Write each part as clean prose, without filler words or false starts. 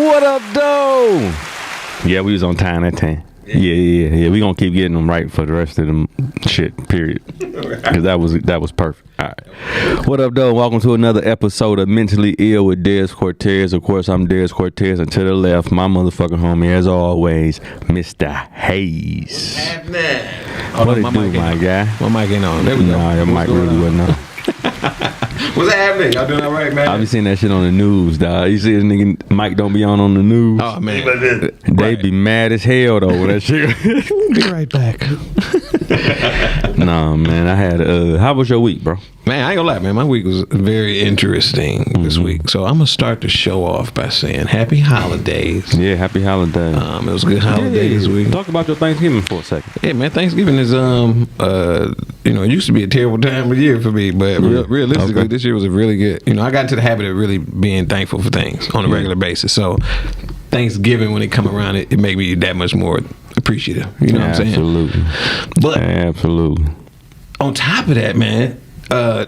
What up, though? Yeah, we was on time that time. Yeah. We gonna keep getting them right for the rest of them shit. Period. Because that was perfect. All right. What up, though? Welcome to another episode of Mentally Ill with Dez Cortez. Of course, I'm Dez Cortez, and to the left, my motherfucking homie, as always, Mr. Hayes. What it do, my guy? My mic ain't on. There we go. Nah, your mic really wasn't on. What's happening? Y'all doing all right, man? I be seeing that shit on the news, dog. You see this nigga mic don't be on the news. Oh, man. They be mad as hell, though, with that shit. Be right back. Nah, man. I had, how was your week, bro? Man, I ain't gonna lie, man. My week was very interesting this week. So I'm gonna start the show off by saying happy holidays. Yeah, happy holidays. It was a good holiday this week. Talk about your Thanksgiving for a second. Yeah, man. Thanksgiving is it used to be a terrible time of year for me, but realistically, this year was a really good. I got into the habit of really being thankful for things on a regular basis. So Thanksgiving, when it come around, it made me that much more appreciative. You know what I'm saying? Absolutely. But absolutely. On top of that, man,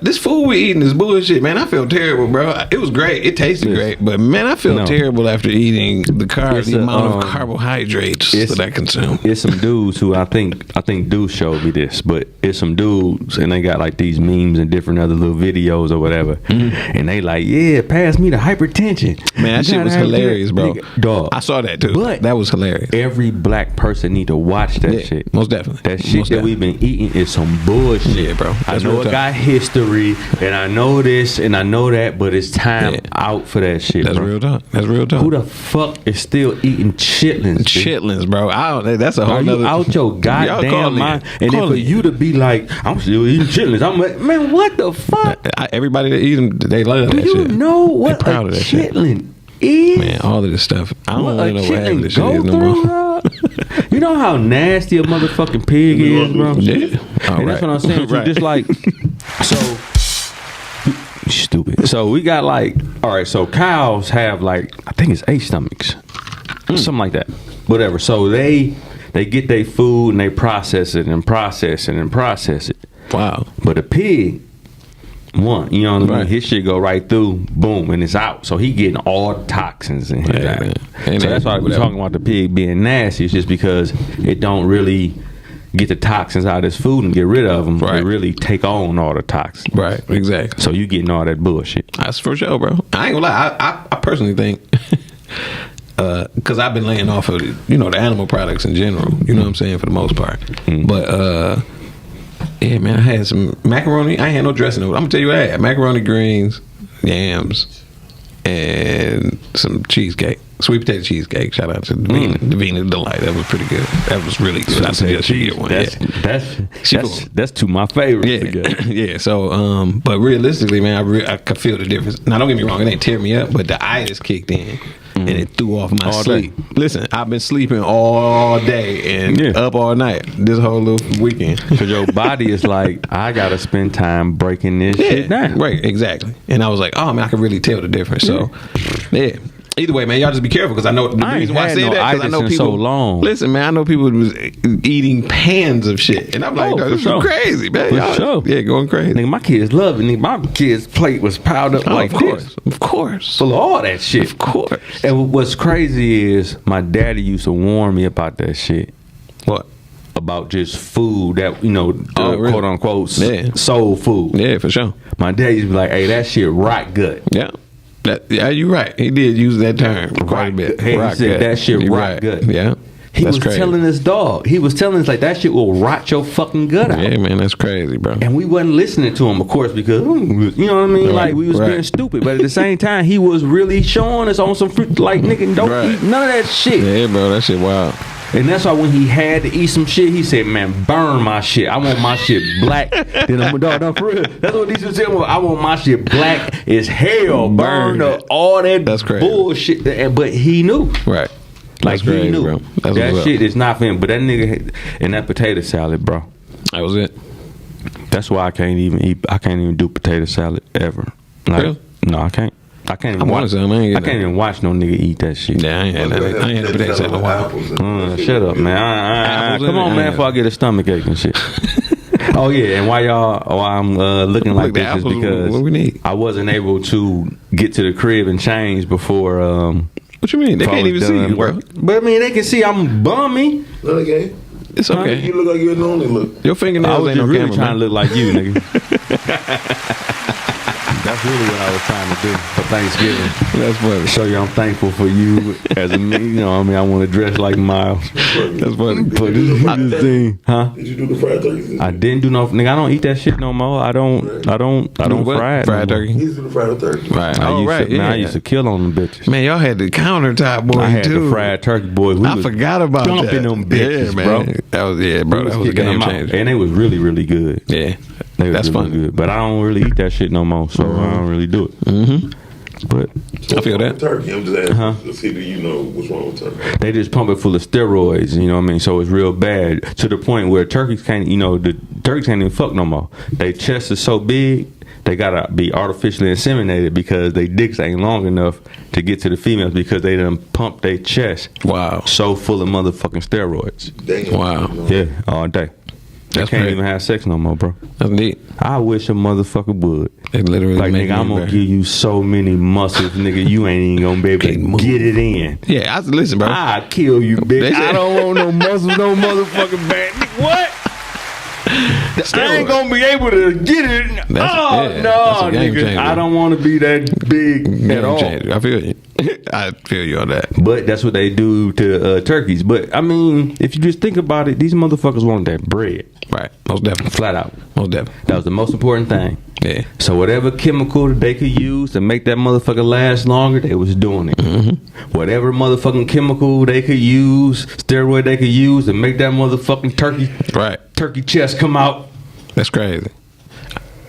this food we eating is bullshit, man. I feel terrible, bro. It was great. It tasted great, but man, I feel terrible after eating the amount of carbohydrates that I consume. It's some dudes who I think dudes showed me this, but it's some dudes and they got like these memes and different other little videos or whatever, and they like, yeah, pass me the hypertension. Man, that shit was hilarious, bro. Dog, I saw that too. But that was hilarious. Every black person need to watch that shit. Most definitely. That shit that we've been eating is some bullshit. Yeah, bro. I know a guy history and I know this and I know that, but it's time out for that shit. That's real talk. That's real talk. Who the fuck is still eating chitlins? Chitlins, bro. That's a whole Are you out your goddamn mind? And then for you to be like, I'm still eating chitlins. I'm like, man, what the fuck? Everybody that eat them, they love that shit. Do you know what a chitlin is? Man, all of this stuff. I don't really know what half this shit is no more. You know how nasty a motherfucking pig is, bro? Yeah. And that's what I'm saying. Right. Just like, so stupid. So we got like, all right, so cows have like, I think it's 8 stomachs. Something like that. Whatever. So they get their food and they process it and process it and process it. Wow. But a pig, you know what I mean? His shit go right through, boom, and it's out. So he getting all the toxins in his so that's why we're talking about the pig being nasty. It's just because it don't really get the toxins out of this food and get rid of them. Right. It really take on all the toxins. Right, exactly. So you getting all that bullshit. That's for sure, bro. I ain't gonna lie. I personally think, because I've been laying off of the animal products in general. You know what I'm saying, for the most part. But yeah, man, I had some macaroni. I ain't had no dressing. I'm gonna tell you what I had: macaroni, greens, yams, and some cheesecake. Sweet potato cheesecake. Shout out to Davina Delight. That was pretty good. That was really good. I suggest you get one. That's two of my favorites. Yeah. So, but realistically, man, I could feel the difference. Now, don't get me wrong. It ain't tear me up, but the itis kicked in. And it threw off my sleep. Listen, I've been sleeping all day and up all night this whole little weekend. Because your body is like, I got to spend time breaking this shit down. Right, exactly. And I was like, oh, man, I can really tell the difference. So, either way, man, y'all just be careful, because I know the reason why I say that, because I know people. So long. Listen, man, I know people was eating pans of shit, and I'm like, no, this is crazy, man. For sure. Yeah, going crazy. Nigga, my kids love it. Nigga, my kids' plate was piled up like this. Of course, full of all that shit. Of course. And what's crazy is my daddy used to warn me about that shit. What? About just food that, really? quote unquote soul food. Yeah, for sure. My dad used to be like, hey, that shit rot good. Yeah. You're right. He did use that term quite a bit. Hey, he said that shit rot good. Yeah. He was telling his dog. He was telling us like, that shit will rot your fucking gut out. Yeah, man, that's crazy, bro. And we wasn't listening to him, of course, because, you know what I mean? Right. Like, we was being stupid. But at the same time, he was really showing us on some fruit, like, nigga, don't eat none of that shit. Yeah, bro, that shit wild. And that's why when he had to eat some shit, he said, man, burn my shit. I want my shit black. Then I'm no, for real. That's what these was saying. I want my shit black as hell. Burn up all that bullshit. But he knew. Right. Like, crazy, he knew. Bro. That shit is not for him. But that nigga and that potato salad, bro. That was it. That's why I can't even do potato salad ever. Like, really? No, I can't. I can't even I can't even watch no nigga eat that shit. Yeah, I ain't had potato salad in a while. Shut up, man. Come on, man, before I get a stomach ache and shit. Oh yeah, and why I'm looking like this is because I wasn't able to get to the crib and change before What you mean? They can't even see you, bro. But I mean, they can see I'm bummy. No, they can't. It's okay. You look like you normally look. Your fingernails I was ain't just no really camera, trying man. to look like you, nigga. That's really what I was trying to do for Thanksgiving. That's funny. Show you I'm thankful for you as a me. You know what I mean? I want to dress like Miles. That's funny. But this thing, huh? Did you do the fried turkey? I didn't do no, nigga. I don't eat that shit no more. I don't fry it. Fried turkey. He used to do the fried turkey. Right. I Oh, used right. to, man, I used to kill on them bitches. Man, y'all had the countertop boy I had too. the fried turkey boys. I forgot about that. Dumping them bitches, yeah, man. bro. That was bro. That was a game changer. And they was really, really good. Yeah, They was that's really fun. good. But I don't really eat that shit no more, so I don't really do it. Mm-hmm. But I feel that. Turkey. I'm just asking. Huh? To see that you know what's wrong with turkey. they just pump it full of steroids, you know what I mean? So it's real bad to the point where turkeys can't, the turkeys can't even fuck no more. Their chest is so big, they gotta be artificially inseminated because they dicks ain't long enough to get to the females because they done pump their chest Wow. so full of motherfucking steroids. Damn. Wow. Yeah, all day. They That's can't great. even have sex no more, bro. That's neat. I wish a motherfucker would. They literally Like, make nigga, I'm me gonna better. give you so many muscles, nigga, you ain't even gonna be able Can't to move. get it in. Yeah, listen, bro. I kill you, bitch. They say- I don't want no muscles, no motherfucking back. Nigga, what? I ain't gonna be able to get it. That's No, a game nigga. changer. I don't want to be that big Game at all. changer. I feel you. I feel you on that. But that's what they do to turkeys. But I mean, if you just think about it, these motherfuckers want that bread, Right. Most definitely. flat out. Most definitely. That was the most important thing. Yeah. So whatever chemical that they could use to make that motherfucker last longer, they was doing it. Mm-hmm. Whatever motherfucking chemical they could use, steroid they could use to make that motherfucking Right. turkey chest come out. That's crazy.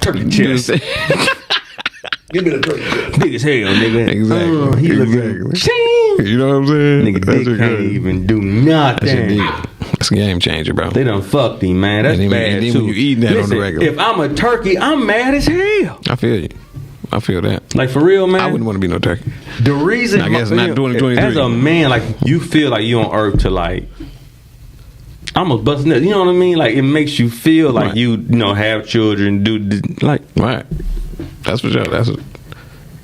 Turkey chest. Give me the turkey. Big as hell, nigga. Exactly. He look Exactly. ching. You know what I'm saying? Nigga, That's dick a can't good- even do That's nothing. indeed. It's a game changer, bro. They done fucked him, man. That's And then- bad and then too. when you eating that on the regular. If I'm a turkey, I'm mad as hell. I feel you. I feel that. Like for real, man. I wouldn't want to be no turkey. The reason I guess not 2023. as a man, like you feel like you on earth to like I'm a busting it. You know what I mean? Like it makes you feel like Right. you know have children, do like Right. That's for sure.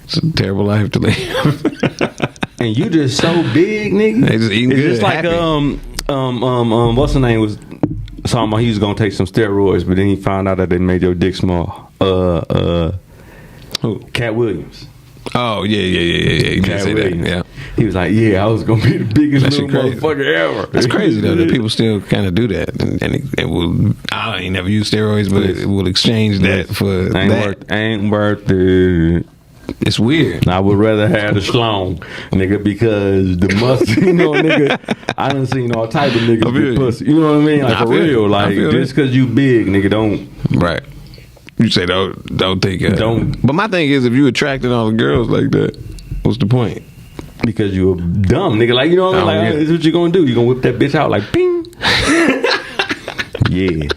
It's a terrible life to live. and you just so big, nigga. They just eating it's good, just like happy. what's the name was talking about he was gonna take some steroids, but then he found out that they made your dick small. Who? Cat Williams. Oh yeah. You did Cat say that. Williams. Yeah. He was like, yeah, I was gonna be the biggest That little shit crazy. motherfucker ever. That's crazy though that people still kind of do that, and it will. I ain't never used steroids, but it will exchange that for that. Ain't worth it. It's weird. I would rather have the schlong, nigga, because the muscle, nigga. I done seen all type of I niggas feel get you. pussy. You know what I mean? Like Nah, I for feel real, you. I like feel just because you big, nigga, don't. Right. You say don't take it. Don't. But my thing is, if you attracted all the girls like that, what's the point? Because you a dumb nigga, like you know what I mean? I don't Like get it. this is what you gonna do? You gonna whip that bitch out like ping? Yeah.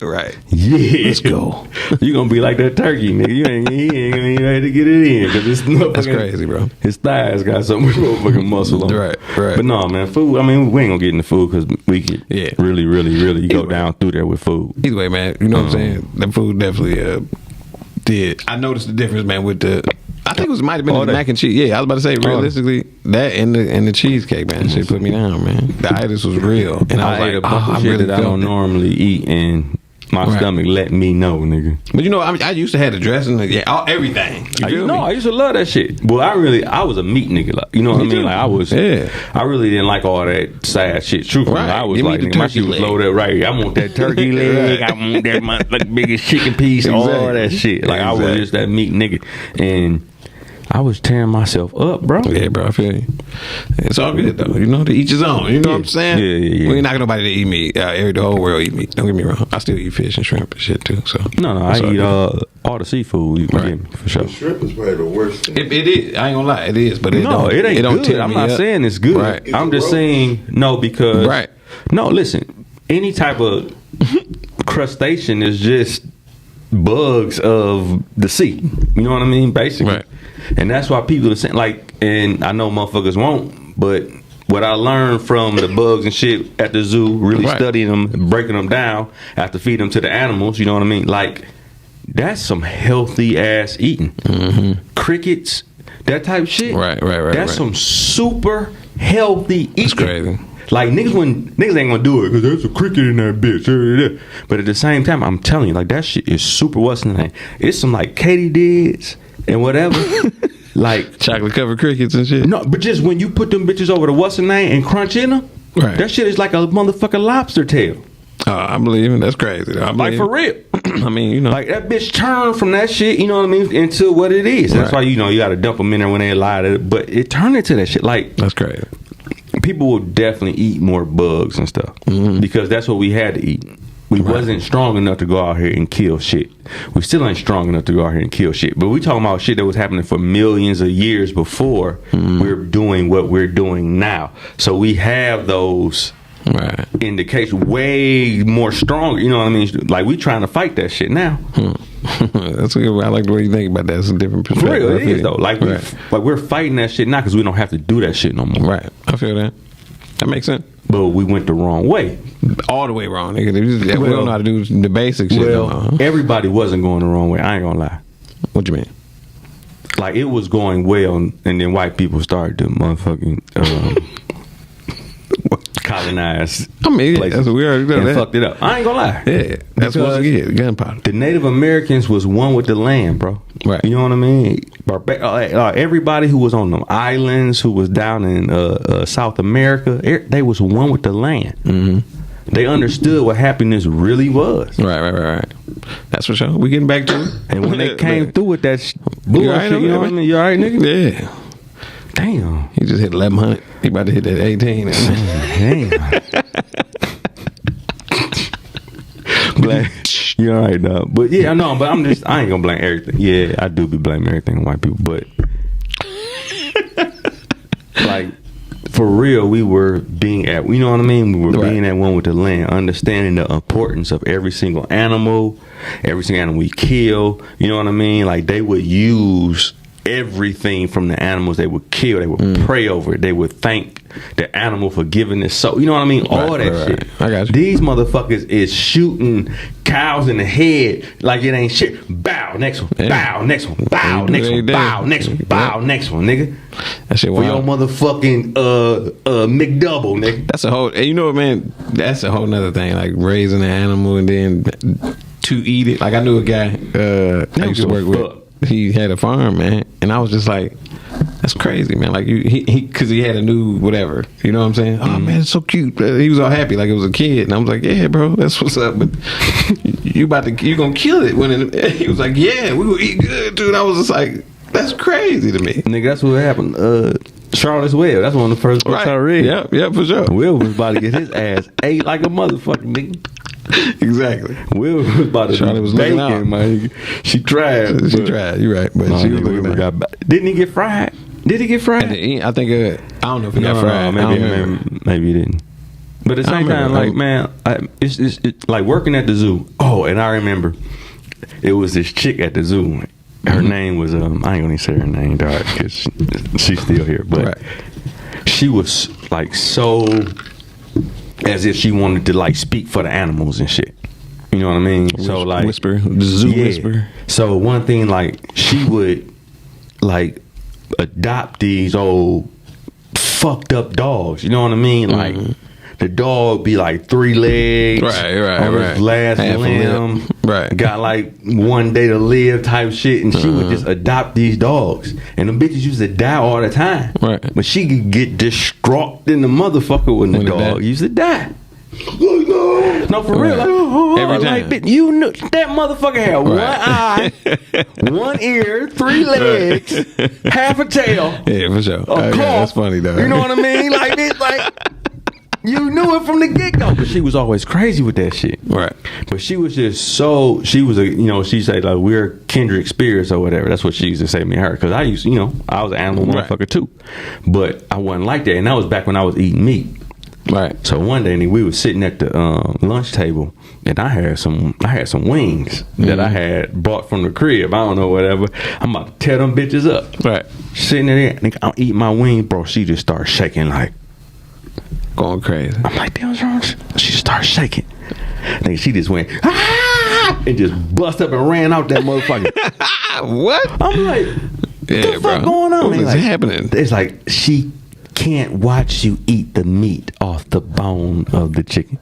Right. Yeah, Let's go. You gonna be like that turkey, nigga. He ain't gonna even ready to get it in because it's That's crazy, bro. His thighs got some motherfucking muscle on. Right. But no, man, food. I mean, we ain't gonna get into food because we could Yeah. really go Either down through there with food. Either way, man, you know what I'm saying? That food definitely did. I noticed the difference, man, with the. I think it might have been the mac and cheese. Yeah, I was about to say, realistically, that and the cheesecake, man, that shit put me down, man. The itis was real, and I was ate like, a bunch of I shit really that I don't felt it. normally eat, and my Right. stomach let me know, nigga. But you know, I used to have the dressing, everything. You feel me? I used to love that shit. Well, I was a meat nigga. Like, you know what I Me mean? too. Like I was. Yeah. I really didn't like all that sad shit. Truthfully, Right. I was Give me like, the nigga, my turkey shit was leg. loaded right. I want that turkey leg. Right. I want that like biggest chicken piece. All Exactly. that shit. Like I was Exactly. just that meat nigga, and I was tearing myself up, bro. Yeah, bro, I feel you. It's all good though. You know, to each his own. You know what I'm saying? Yeah. We ain't knocking nobody to eat meat. The whole world eat meat. Don't get me wrong. I still eat fish and shrimp and shit too. So No, I it's all eat good. all the seafood you can Right. get me, for sure. Shrimp is probably the worst thing. It is. I ain't gonna lie. It is, but it No, don't. it ain't don't good. tear I'm me not up. saying it's good. Right. I'm just It's saying no because Right. No, listen. Any type of crustacean is just bugs of the sea. You know what I mean? Basically. Right. And that's why people are saying like, and I know motherfuckers won't, but what I learned from the bugs and shit at the zoo, really Right. studying them, breaking them down, after feed them to the animals. You know what I mean? Like that's some healthy ass eating. Crickets. that type of shit. Right. That's some super healthy eating. That's crazy. Like niggas ain't gonna do it because there's a cricket in that bitch. But at the same time, I'm telling you, like that shit is super. What's the name? It's some like katydids and whatever. Like chocolate covered crickets and shit. No, but just when you put them bitches over the what's the name and crunch in them, right. That shit is like a motherfucking lobster tail. I believe it. That's crazy. Like for real. I mean, you know, like that bitch turned from that shit, you know what I mean, into what it is. That's why you gotta dump them in there when they lie to it. But it turned into that shit. Like that's crazy. People will definitely eat more bugs and stuff because that's what we had to eat. We wasn't strong enough to go out here and kill shit. We still ain't strong enough to go out here and kill shit. But we talking about shit that was happening for millions of years before we're doing what we're doing now. So we have those indications way more stronger. You know what I mean? Like we trying to fight that shit now. That's good. I like the way you think about that. It's a different perspective. For real, it is though. Like we're fighting that shit now because we don't have to do that shit no more. Right. I feel that. That makes sense. But we went the wrong way. All the way wrong, nigga. We don't know how to do the basic shit. Well, everybody wasn't going the wrong way. I ain't gonna lie. What you mean? Like it was going well, and then white people started to motherfucking colonize. I mean, yeah, that's what we already done. And fucked it up. I ain't gonna lie. Yeah, that's what you get. Gunpowder. The Native Americans was one with the land, bro. Right. You know what I mean? Everybody who was on them islands, who was down in South America, they was one with the land. Mm-hmm. They understood what happiness really was. Right. That's for sure. We getting back to it. And when they came through with that bullshit, you know what I mean? You all right, nigga? Yeah. Damn. He just hit 1100. He about to hit that 18. Damn. You all right, dog. But yeah, I know, but I ain't gonna blame everything. Yeah, I do be blaming everything on white people, but like for real, we were being at, you know what I mean? We were being at one with the land, understanding the importance of every single animal we kill. You know what I mean? Like they would use everything from the animals they would kill. They would pray over it. They would thank the animal for giving this soul. You know what I mean? All that shit. I got you. These motherfuckers is shooting cows in the head like it ain't shit. Bow, next one. Bow, next one. Bow, next one. Bow, next one. Bow, next one, nigga. That shit for your motherfucking McDouble, nigga. That's a whole, you know what, man? That's a whole nother thing. Like raising an animal and then to eat it. Like I knew a guy I used to work with. He had a farm, man, and I was just like, "That's crazy, man!" Like because he had a new whatever, you know what I'm saying? Oh man, it's so cute. He was all happy, like it was a kid, and I was like, "Yeah, bro, that's what's up." But you gonna kill it when he was like, "Yeah, we will eat good, dude." I was just like, "That's crazy to me, nigga." That's what happened. Charlotte's Web. That's one of the first books I read. Yeah, for sure. Will was about to get his ass ate like a motherfucking nigga. Exactly. Will was about to Charlotte was looking out. Man. She tried. You're right. But she was looking out. Didn't he get fried? Did he get fried? I think I don't know if he got fried. Maybe he didn't. But at the same time, like man, it's like working at the zoo. Oh, and I remember it was this chick at the zoo. Her name was I ain't gonna even say her name, dog, because she's still here. But she was like so. As if she wanted to like speak for the animals and shit. You know what I mean? So like whisper, the zoo whisper. So one thing, like she would like adopt these old fucked up dogs. You know what I mean? Like the dog be like 3 legs, on his last limb, got like 1 day to live type shit, and she would just adopt these dogs, and the bitches used to die all the time. But she could get distraught in the motherfucker when the dog used to die. No, for real. Like, every time. Like, you knew that motherfucker had 1 eye, 1 ear, 3 legs, half a tail. Yeah, for sure. That's funny though. You know what I mean? Like this, like. You knew it from the get-go. But she was always crazy with that shit. Right. But she was just so, she was she said like, we're kindred spirits or whatever. That's what she used to say to me and her. Because I used, I was an animal motherfucker too. But I wasn't like that. And that was back when I was eating meat. Right. So one day we were sitting at the lunch table, and I had some wings that I had bought from the crib. I don't know, whatever. I'm about to tear them bitches up. Right. Sitting there, I'm eating my wing, bro. She just started shaking like, going crazy. I'm like, damn, what's wrong? She started shaking. She just went, and just bust up and ran out that motherfucker. What? I'm like, the fuck going on? What is happening? It's like she can't watch you eat the meat off the bone of the chicken.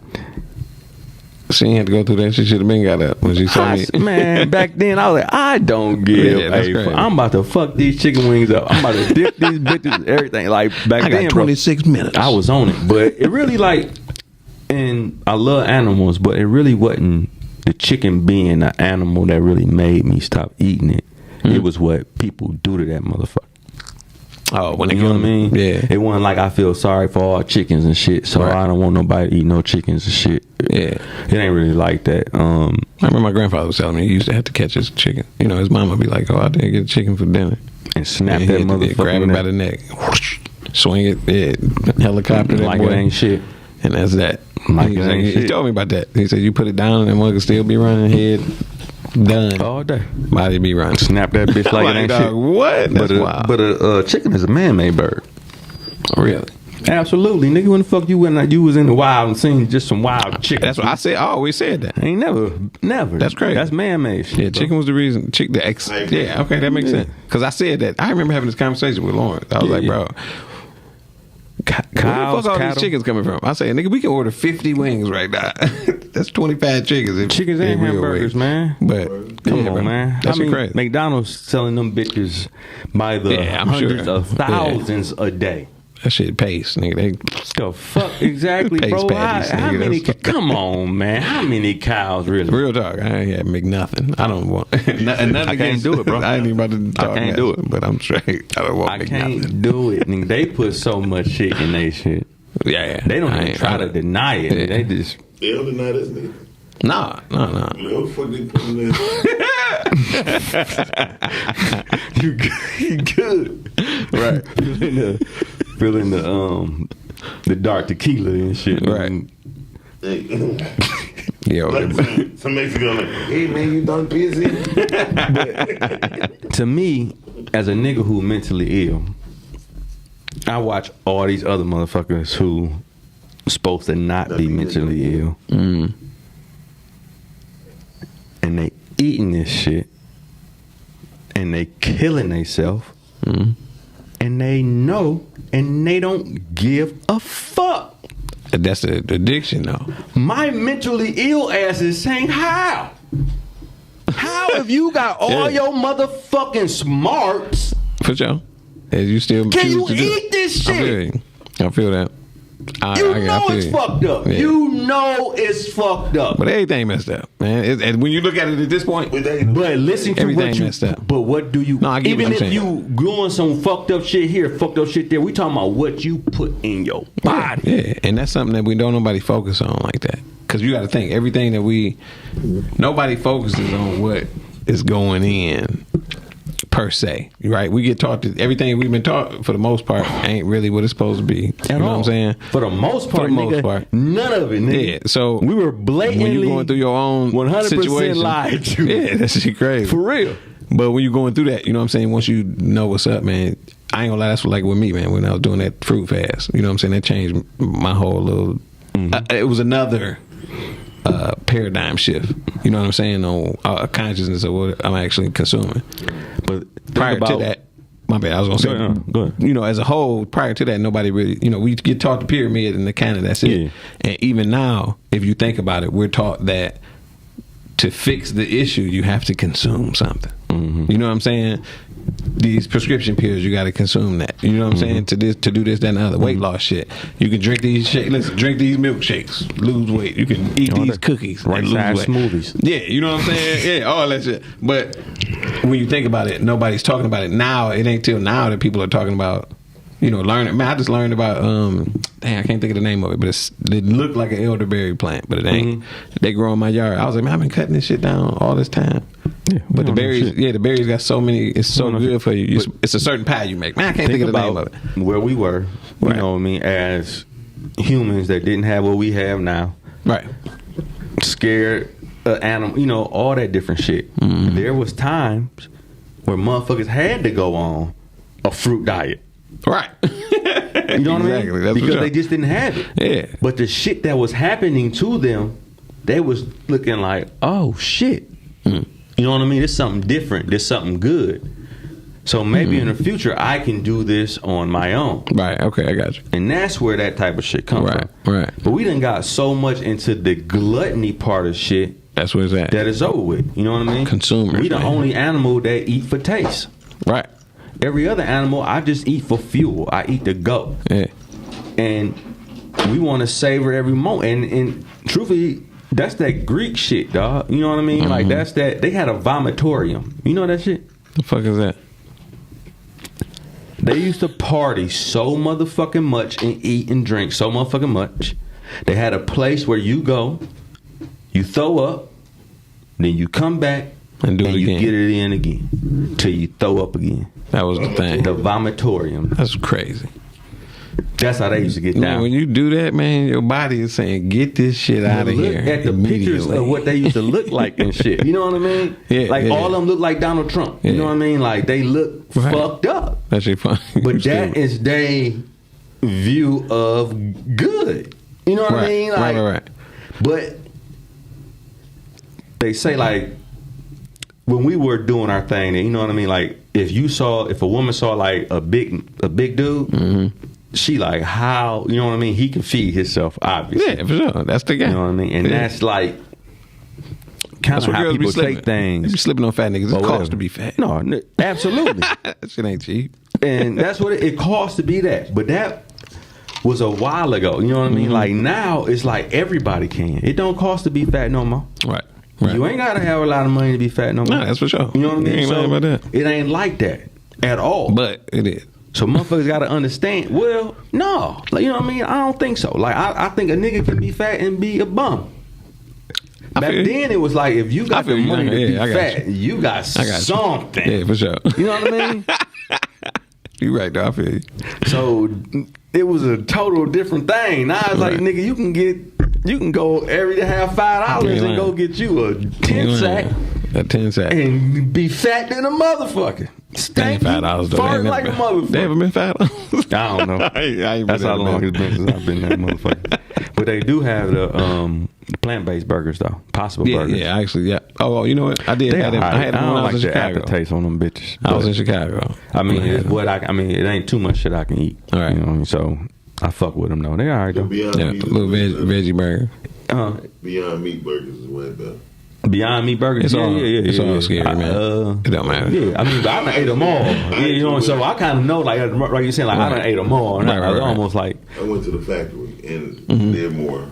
She ain't had to go through that. She should have been got up when she saw me. Man, back then I was like, I don't give a fuck. I'm about to fuck these chicken wings up. I'm about to dip these bitches, everything. Like back I then, got 26 minutes. I was on it, but it really like, and I love animals, but it really wasn't the chicken being an animal that really made me stop eating it. It was what people do to that motherfucker. Oh, when You know what I mean? Yeah. It wasn't like I feel sorry for all chickens and shit, so Right. I don't want nobody to eat no chickens and shit. Yeah. It ain't really like that. I remember my grandfather was telling me he used to have to catch his chicken. You know, his mama would be like, "Oh, I didn't get a chicken for dinner." And snap And that he'd motherfucker. grab it by the neck, whoosh, swing it, helicopter that like boy, it ain't shit. and that's that. Like he, it ain't he shit. told me about that. He said, "You put it down, and that mother can still be running. Head done, All day. body be running." Snap that bitch like it ain't dog, shit. what? That's wild. But a chicken is a man-made bird. Really? Absolutely, nigga. When the fuck you went? You was in the wild and seen just some wild chicken. That's what I said. I always said that. Ain't never. That's crazy. That's man-made shit. Yeah, bro. chicken was the reason. Yeah, okay, that makes sense. Because I said that. I remember having this conversation with Lawrence. I was like, bro, where the Cows, fuck all cattle. these chickens coming from? I said, nigga, we can order 50 wings right now. That's 25 chickens. Chickens ain't real hamburgers, wings. man. But Come yeah, on, bro. man. That shit crazy. McDonald's selling them bitches by the Yeah, I'm hundreds sure. of thousands a day. That shit pace, nigga. They The fuck exactly, Pace bro? patties, How nigga, many? that's- Come on, man. How many cows really? real talk. I ain't had McNothing. I don't want. I can't do it, bro. I ain't even about to talk. I can't do it. but I'm straight. I don't want I McNothing. can't do it. Nigga. They put so much shit in they shit. Yeah, They don't I even ain't- try I to don't- deny it. Yeah. They just They don't deny this nigga. Nah. What the fuck they put in this? you good, right? Feeling the dark tequila and shit, Right. Hey, Yo, like some Mexican like, hey man, you done busy? To me, as a nigga who mentally ill, I watch all these other motherfuckers who supposed to not be mentally ill, and they eating this shit, and they killing themselves, and they know, and they don't give a fuck. that's the addiction, though. My mentally ill ass is saying, how? How have you got all Yeah. your motherfucking smarts? For sure. As you still Can choose you to do eat it. this I feel shit? you. I feel that. You I know feel it's you. fucked up. Yeah. You know it's fucked up. But everything messed up, man. And when you look at it at this point, But they- But listen to Everything what you. messed up. But what do you? No, I get even what if I'm saying. you doing some fucked up shit here, fucked up shit there, we talking about what you put in your body. yeah, and that's something that we don't nobody focus on like that. Because you got to think everything that nobody focuses on what is going in per se, right? We get taught that everything we've been taught for the most part ain't really what it's supposed to be. You know what I'm saying? For the most part, For the most nigga, part. none of it, nigga. Yeah. So we were blatantly when you're going through your own 100% situation, lied to. Yeah, that shit crazy. For real. But when you're going through that, you know what I'm saying? Once you know what's up, man, I ain't gonna lie, that's what, like with me, man, when I was doing that fruit fast. You know what I'm saying? That changed my whole little. It was another paradigm shift. You know what I'm saying? On consciousness of what I'm actually consuming. But Prior to that, my bad, I was gonna say, Go ahead. you know, as a whole, prior to that, nobody really, you know, we get taught the pyramid and the kind of that's it. Yeah. And even now, if you think about it, we're taught that to fix the issue, you have to consume something. You know what I'm saying? These prescription pills, you got to consume that. You know what I'm saying? To do this, that, and the other. Weight loss shit. You can drink these shakes. Listen, drink these milkshakes, lose weight. You can eat these cookies, right and lose side weight. smoothies. Yeah, you know what I'm saying? Yeah, all that shit. But when you think about it, nobody's talking about it now. It ain't till now that people are talking about, you know, learning. Man, I just learned about, I can't think of the name of it, but it looked like an elderberry plant, but it ain't. They grow in my yard. I was like, man, I've been cutting this shit down all this time. Yeah, we But the don't know berries, shit. yeah, the berries got so many. It's so We don't know good shit. for you. But It's a certain pie you make. Man, I can't think of the name of it. where we were, you Right. know what I mean, as humans that didn't have what we have now, Right. scared animal, you know, all that different shit. There was times where motherfuckers had to go on a fruit diet. Right. You know what I Exactly. mean? That's Because what they just didn't have it. Yeah. But the shit that was happening to them, they was looking like, oh shit. You know what I mean? There's something different. There's something good. So maybe in the future I can do this on my own. Right. Okay, I got you. And that's where that type of shit comes from. Right. But we done got so much into the gluttony part of shit. That's where it's at. That is over with. You know what I mean? Consumers. We the man. only animal that eat for taste. Right. Every other animal, I just eat for fuel. I eat to go. Yeah. And we want to savor every moment. And truthfully, that's that Greek shit, dog. You know what I mean? Like, that's that. They had a vomitorium. You know that shit? The fuck is that? They used to party so motherfucking much and eat and drink so motherfucking much. They had a place where you go, you throw up, then you come back and do it you again. Get it in again till you throw up again. That was the thing. The vomitorium. That's crazy. That's how they used to get Man, down. when you do that, man, your body is saying, "Get this shit out of Look here." at the pictures of what they used to look like and shit. You know what I mean? Yeah, like yeah, all of them look like Donald Trump. You know what I mean? Like they look fucked up. That shit funny. But that is their view of good. You know what I mean? Like, Right. But they say like when we were doing our thing, you know what I mean? Like if a woman saw like a big dude, she like how, you know what I mean? He can feed himself, obviously. Yeah, for sure. That's the game. You know what I mean? And that's like kind of how people take things. They be slipping on fat niggas. It costs to be fat. No, absolutely. That shit ain't cheap. And that's what it costs to be that. But that was a while ago. You know what I mean? Like now, it's like everybody can. It don't cost to be fat no more. Right. You ain't gotta have a lot of money to be fat no more. No, that's for sure. You know what I mean? You ain't lying about that. It ain't like that at all. But it is. So motherfuckers gotta understand. Well, no, like, you know what I mean. I don't think so. Like I think a nigga can be fat and be a bum. Back then it was like if you got the money to be fat, you got something. Yeah, for sure. You know what I mean? You right though. I feel you. So it was a total different thing. Now it's like nigga, you can go every have $5 and go get you a 10 sack. A 10 sack. And be fat than a motherfucker. Stanky, $5 though. fart like a motherfucker. They ever been $5? I don't know. I ain't That's how long been. it's been since I've been that motherfucker. But they do have the plant-based burgers though. Possible burgers. Yeah, actually, yeah. Oh, you know what? I did. I had them I when don't I was like in the Chicago. aftertaste on them bitches. I was in Chicago. I mean, it ain't too much shit I can eat. All right. You know what I mean? So I fuck with them though. They all right though. Yeah, little veggie burger. Beyond Meat burgers is way better. Beyond Meat burgers, It's all scary, man. It don't matter. Yeah, I mean, I done ate them all. Yeah, you know, so I kind of know, like you saying, like I done ate them all. And I was almost like I went to the factory and they're more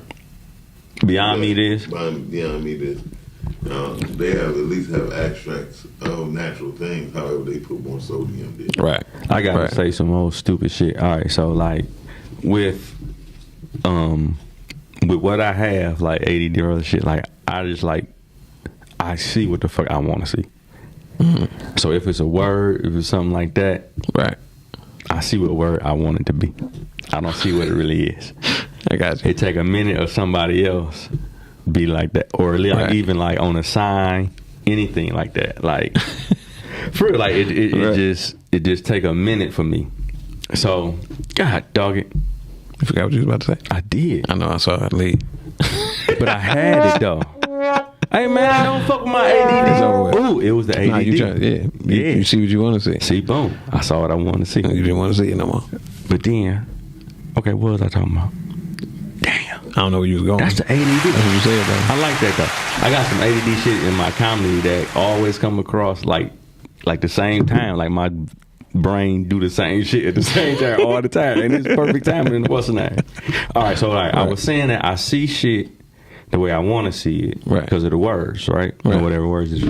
Beyond Meat is. Beyond Meat is. They at least have extracts of natural things. However, they put more sodium in. Right. I gotta say some old stupid shit. All right, so like with what I have, like ADD or other shit, like I just like I see what the fuck I want to see. So if it's a word, if it's something like that, right, I see what word I want it to be. I don't see what it really is. I got you. It take a minute of somebody else be like that, or like even like on a sign, anything like that. Like for real, like it just take a minute for me. So God dog it. You forgot what you was about to say? I did. I know. I saw it leave. But I had it though. Hey man, don't fuck with my ADD. Ooh, it was the ADD. Nah, you see what you want to see. See, boom. I saw what I wanted to see. You didn't want to see it no more. But then, okay, what was I talking about? Damn. I don't know where you was going. That's the ADD. That's what you said, though. I like that though. I got some ADD shit in my comedy that always come across like the same time. Like my brain do the same shit at the same time all the time, and it's perfect timing in the what's the name. All right, so like I was saying that I see shit the way I want to see it because of the words, right? Or whatever words is.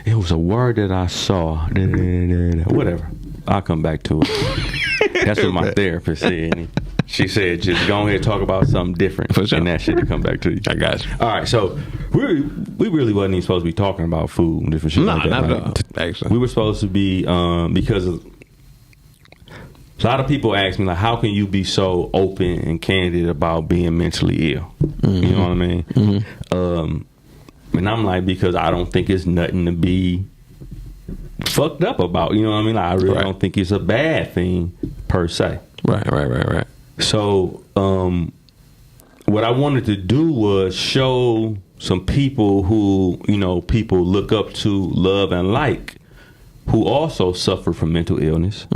It was a word that I saw. Whatever. I'll come back to it. That's what my therapist said. She said, just go ahead and talk about something different. For sure. And that shit to come back to you. I got you. All right, so we really wasn't even supposed to be talking about food and different shit like that. Not right? at all, actually. We were supposed to be, because of, a lot of people ask me, like, how can you be so open and candid about being mentally ill? You know what I mean? And I'm like, because I don't think it's nothing to be fucked up about. You know what I mean? Like, I really don't think it's a bad thing per se. Right. So, what I wanted to do was show some people who, you know, people look up to, love, and like who also suffer from mental illness.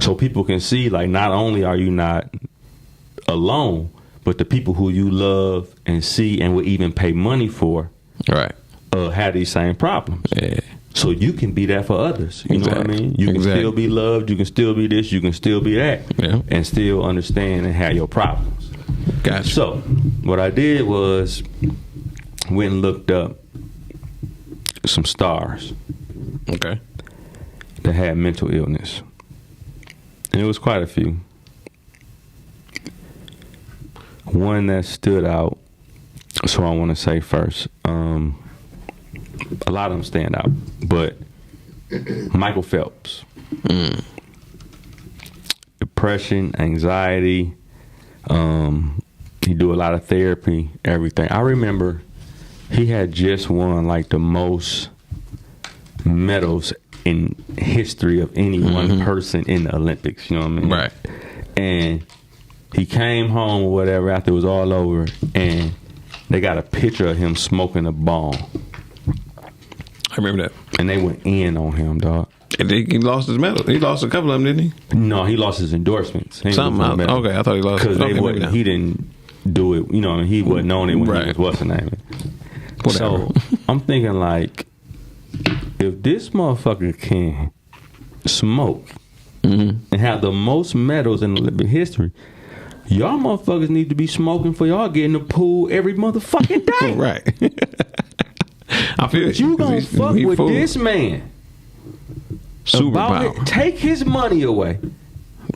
So people can see, like, not only are you not alone, but the people who you love and see and would even pay money for, right, have these same problems. Yeah. So you can be that for others. You know what I mean? You can still be loved. You can still be this. You can still be that. Yeah. And still understand and have your problems. Gotcha. So what I did was went and looked up some stars. Okay. That had mental illness. And it was quite a few. One that stood out, so I want to say first, a lot of them stand out, but Michael Phelps. Depression, anxiety, he do a lot of therapy, everything. I remember he had just won like the most medals in history of any one person in the Olympics, you know what I mean? Right. And he came home or whatever after it was all over, and they got a picture of him smoking a bong. I remember that. And they went in on him, dog. And he lost his medal. He lost a couple of them, didn't he? No, he lost his endorsements. Something else. Okay, I thought he lost. Because he didn't do it. You know, he wasn't on it when he was what's the name. Whatever. So I'm thinking like, if this motherfucker can smoke and have the most medals in Olympic history, y'all motherfuckers need to be smoking for y'all get in the pool every motherfucking day. Right. I feel you gonna fuck with fooled. this man. Superpower. Take his money away.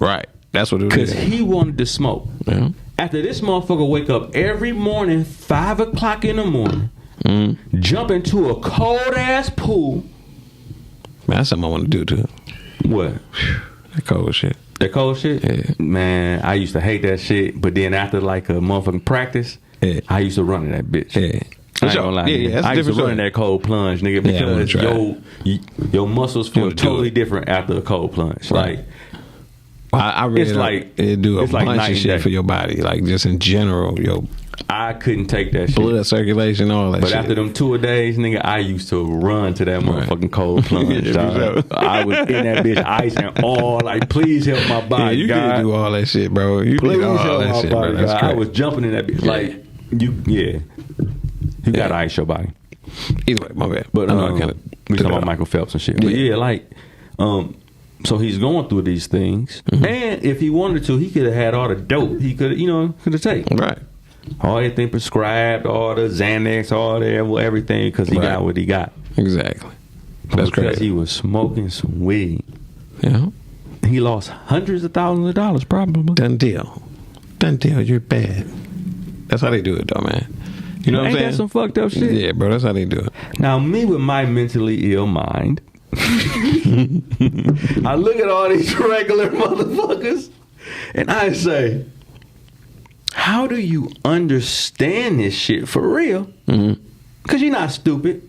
Right. That's what it is. Because he wanted to smoke. Yeah. After this motherfucker wake up every morning, 5 o'clock in the morning, jump into a cold ass pool. Man, that's something I want to do too. What? That cold shit. That cold shit? Yeah. Man, I used to hate that shit. But then after like a motherfucking practice, I used to run in that bitch. Yeah. I ain't gonna lie, that's I used to different run in that cold plunge, nigga, because your muscles feel totally different after a cold plunge. Right. Like, I really it's like it do a it's like bunch night of and shit day. for your body, like just in general, your I couldn't take that shit. blood circulation, all that But shit. after them 2 a days, nigga, I used to run to that motherfucking cold plunge. Yeah, dog. I was in that bitch ice and all like, please help my body. you God. did do all that shit, bro. You Please did all help that my shit, body. bro. That's God. crazy. I was jumping in that bitch. Like, you gotta ice your body. Either way, my bad. But I know I kinda we took talking it about out. Michael Phelps and shit. But yeah, like, so he's going through these things, and if he wanted to, he could have had all the dope. He could, could have taken Right. all everything prescribed, all the Xanax, all the everything, because he got what he got. Exactly. That's because crazy. he was smoking some weed. Yeah. He lost hundreds of thousands of dollars, probably. Done deal. Done deal. You're bad. That's how they do it, though, man. You know what I'm Ain't saying? that some fucked up shit? Yeah, bro. That's how they do it. Now, me with my mentally ill mind, I look at all these regular motherfuckers and I say, how do you understand this shit for real? Because you're not stupid,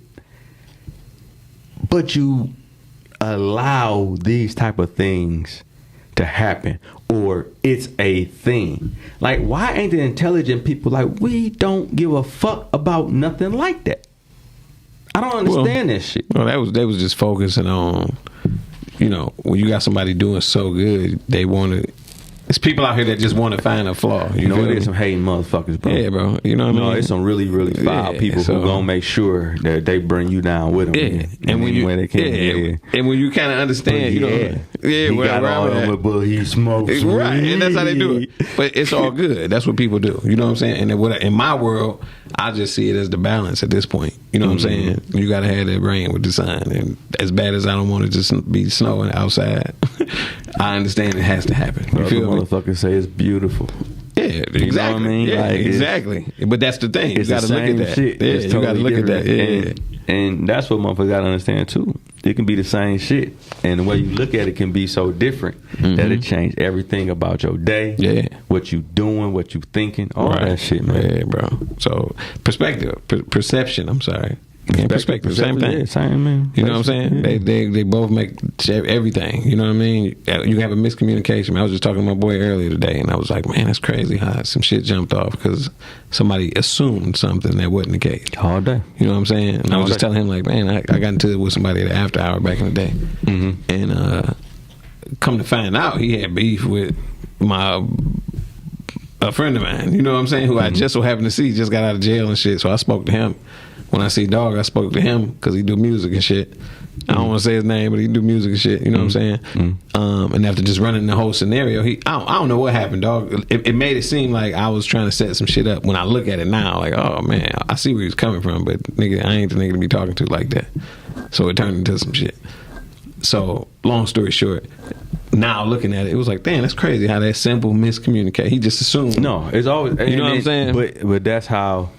but you allow these type of things to happen, or it's a thing. Like, why ain't the intelligent people like, we don't give a fuck about nothing like that? I don't understand that shit. Well, they was just focusing on, when you got somebody doing so good, they want to. It's people out here that just want to find a flaw. You know, there's some hating motherfuckers, bro. Yeah, bro. You know what I mean? It's some really, really foul people who gonna make sure that they bring you down with them. Yeah, and when you they can, and when you kind of understand, he got all of it, but he smokes right, and that's how they do it. But it's all good. That's what people do. You know what I'm saying? And in my world, I just see it as the balance at this point. You know what I'm saying? You got to have that rain with the sun. And as bad as I don't want it to be snowing outside, I understand it has to happen. You feel me? Motherfuckers say it's beautiful. Yeah, exactly. You know what I mean? Yeah, Like, exactly. But that's the thing. You got to look at that. Shit. Yeah, It's you got to totally look at that. different. Yeah. And that's what motherfuckers got to understand too. It can be the same shit, and the way you look at it can be so different that it changed everything about your day. Yeah, what you doing, what you thinking, all that shit, man. Yeah, bro. So perspective, perception. I'm sorry. And perspective, same thing. Yeah, same, man. You know what I'm saying? Yeah. They both make everything. You know what I mean? You have a miscommunication. I was just talking to my boy earlier today, and I was like, man, that's crazy how some shit jumped off because somebody assumed something that wasn't the case. All day. You know what I'm saying? And I was just telling him, like, man, I got into it with somebody at the after hour back in the day. Mm-hmm. And come to find out, he had beef with a friend of mine. You know what I'm saying? Who I just so happened to see just got out of jail and shit. So I spoke to him. When I see Dog, I spoke to him because he do music and shit. I don't want to say his name, but he do music and shit. You know what I'm saying? And after just running the whole scenario, I don't know what happened, dog. It made it seem like I was trying to set some shit up. When I look at it now, like, oh man, I see where he's coming from, but nigga, I ain't the nigga to be talking to like that. So it turned into some shit. So long story short, now looking at it, it was like, damn, that's crazy how that simple miscommunicate. He just assumed. No, it's always, you know what I'm saying? But that's how.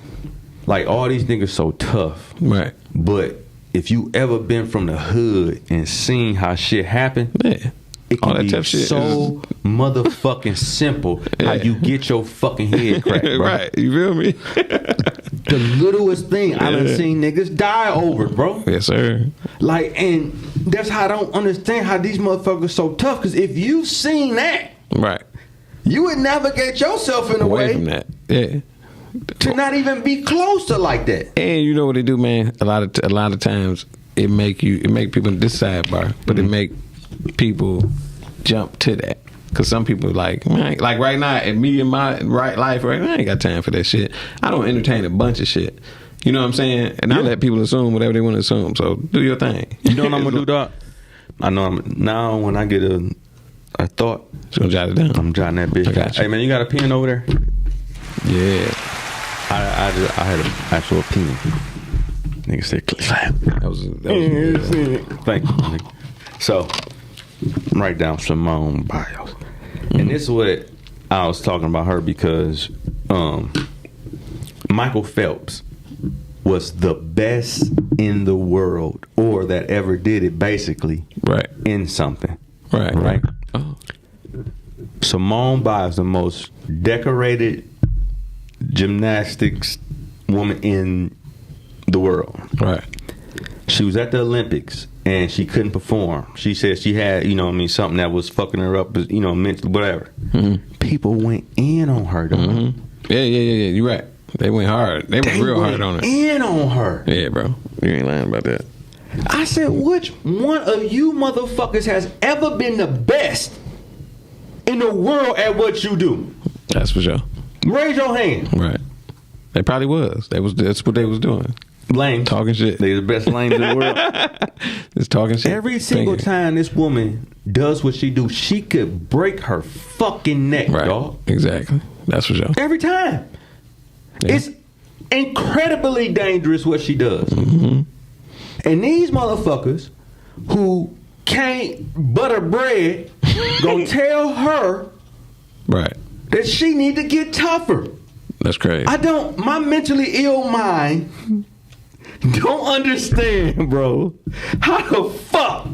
Like, all these niggas so tough. Right. But if you ever been from the hood and seen how shit happen, yeah. It can be tough shit so motherfucking simple how you get your fucking head cracked, bro. Right. You feel me? The littlest thing I done seen niggas die over, bro. Yes, sir. Like, and that's how I don't understand how these motherfuckers so tough. Because if you seen that, right, you would navigate yourself in a way from that. Yeah. To not even be closer like that. And you know what they do, man? A lot of times it make people this sidebar, but it make people jump to that. Cause some people like, man, like right now, at me in my right life, right now, I ain't got time for that shit. I don't entertain a bunch of shit. You know what I'm saying? And I let people assume whatever they want to assume. So do your thing. You know what I'm gonna do, Doc? I know now when I get a thought, just gonna jot it down. I'm jotting that bitch. Hey man, you got a pen over there? Yeah. I had an actual opinion. Nigga said click clap. That was thank you, nigga. So write down Simone Biles. And this is what I was talking about her because Michael Phelps was the best in the world or that ever did it basically in something. Right. Oh. Simone Biles, the most decorated gymnastics woman in the world. Right. She was at the Olympics and she couldn't perform. She said she had, something that was fucking her up, mentally, whatever. Mm-hmm. People went in on her, though. Mm-hmm. Yeah. You're right. They went hard. They went real hard on her. In on her. Yeah, bro. You ain't lying about that. I said, which one of you motherfuckers has ever been the best in the world at what you do? That's for sure. Raise your hand. Right. They probably was. That's what they was doing. Lame. Talking shit. They the best lames in the world. Just talking shit. Every single time this woman does what she do, she could break her fucking neck, dog. Exactly. That's for sure. Every time. Yeah. It's incredibly dangerous what she does. Mm-hmm. And these motherfuckers who can't butter bread gonna tell her that she need to get tougher. That's crazy. My mentally ill mind don't understand, bro, how the fuck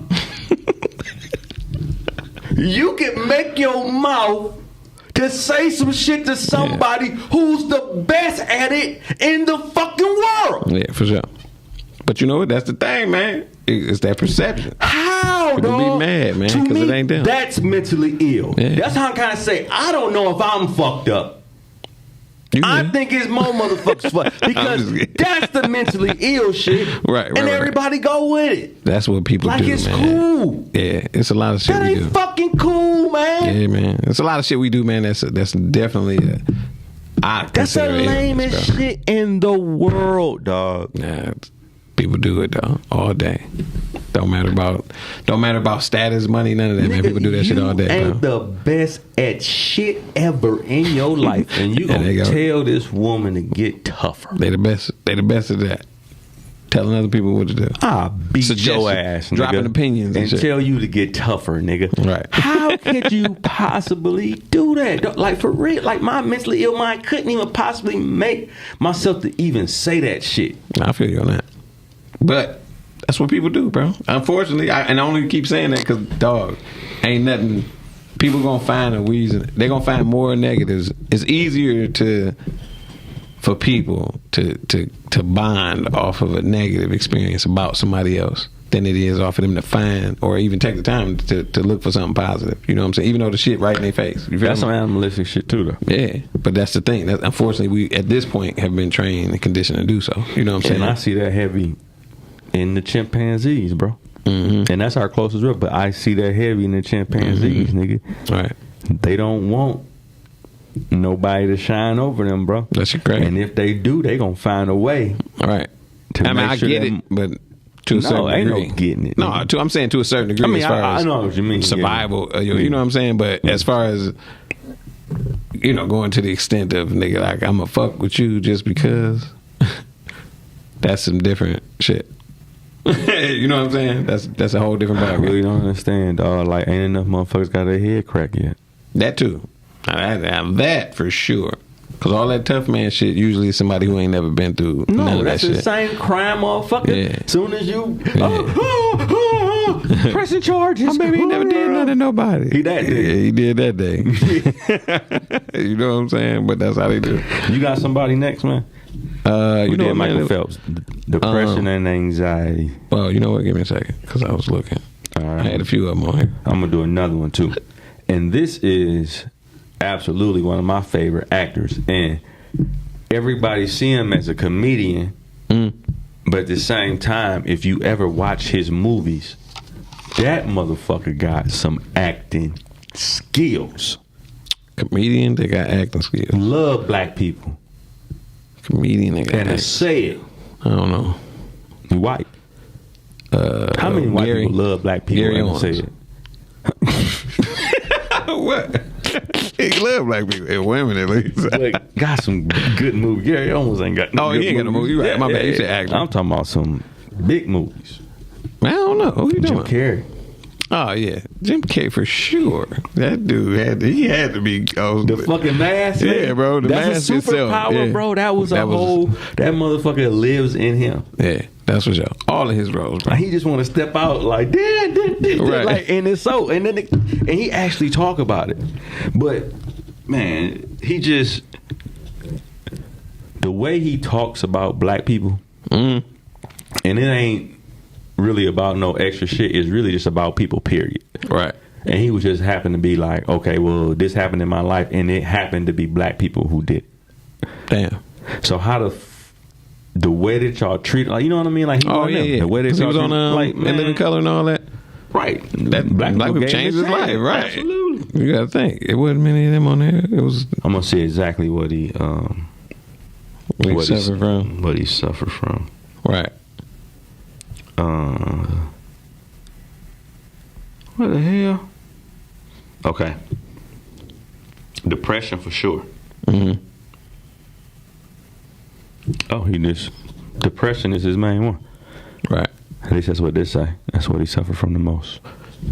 you can make your mouth to say some shit to somebody who's the best at it in the fucking world. Yeah, for sure. But you know what? That's the thing, man. It's that perception. How, people dog? Be mad, man, because it ain't them. That's mentally ill. Yeah. That's how I kind of say, I don't know if I'm fucked up. I think it's more motherfuckers fucked because that's the mentally ill shit. Right. And everybody go with it. That's what people do, man. Like it's cool. Yeah, it's a lot of shit that we do. That ain't fucking cool, man. Yeah, man. It's a lot of shit we do, man. That's definitely that's the lamest shit in the world, dog. Nah, people do it, dog, all day. Don't matter about status, money, none of that, man. People do that shit all day. You ain't the best at shit ever in your life, and you gonna tell this woman to get tougher. They the best. They the best at that. Telling other people what to do. Beat your ass, dropping opinions and tell you to get tougher, nigga. Right? How could you possibly do that? Like for real? Like my mentally ill mind couldn't even possibly make myself to even say that shit. I feel you on that, but. That's what people do, bro. Unfortunately, I only keep saying that because, dog, ain't nothing. People gonna find a reason. They gonna find more negatives. It's easier to for people to bond off of a negative experience about somebody else than it is off of them to find or even take the time to look for something positive. You know what I'm saying? Even though the shit right in their face. You feel That's me? some animalistic shit too, though. Yeah, but that's the thing. That, unfortunately, we at this point have been trained and conditioned to do so. You know what I'm saying? And I see that heavy in the chimpanzees, bro. Mm-hmm. And that's our closest rep. But I see that heavy in the chimpanzees, nigga. Right. They don't want nobody to shine over them, bro. That's correct. And if they do, they gonna find a way. Right. To I mean, I get it, but to a certain degree. No getting it. No, I'm saying to a certain degree. I mean, as far as I know what you mean. Survival, you know what I'm saying? But as far as, you know, going to the extent of, nigga, like, I'm gonna fuck with you just because, that's some different shit. You know what I'm saying? That's a whole different bag. I really don't understand, dog. Like, ain't enough motherfuckers got their head cracked yet. That too. Now that for sure. Because all that tough man shit usually is somebody who ain't never been through none of that that's shit. the same crime, motherfucker. Yeah. Soon as you pressing charges, My baby ain't never did nothing to nobody. He that day. Yeah, he did that day. You know what I'm saying? But that's how they do. You got somebody next, man? You know did what, Michael man? Phelps. Depression and anxiety. Well, you know what? Give me a second, because I was looking. All right. I had a few of them on here. I'm gonna do another one too, and this is absolutely one of my favorite actors, and everybody see him as a comedian, but at the same time, if you ever watch his movies, that motherfucker got some acting skills. Comedian, they got acting skills. Love black people, Comedian, they got and I acting. say it. I don't know. He white. How many white Gary- people love black people? Gary and say Owens. it. What? He love black people and women at least. Like, got some good movies. Gary Owens ain't got. Oh, good he ain't got no movie. You right. My bad. You said acting. I'm talking about some big movies. Man, I don't know. Who you Jim doing? Carrey. Oh yeah, Jim Carrey for sure. That dude had to be The fucking mask. Yeah, man. bro. The That's mask a itself. superpower, Yeah. bro. That was a whole. That motherfucker lives in him. Yeah, that's for sure. All of his roles, bro. Like, he just want to step out like, Right. like, and it's so, and then, and he actually talk about it. But man, he just the way he talks about black people, and it ain't really about no extra shit. It's really just about people, period. Right. And he was just happened to be like, okay, well, this happened in my life, and it happened to be black people who did it. Damn. So how the way that y'all treat, like, you know what I mean? Like, Oh yeah. the way that he was on like, In Living Color and all that. right? That black people gave changed him his a chance. life, right? Absolutely. You gotta think. It wasn't many of them on there. It was I'm gonna see exactly what he suffered from. What he suffered from. Right. What the hell? Okay. Depression for sure. Mm-hmm. Oh, depression is his main one. Right. At least that's what they say. That's what he suffered from the most.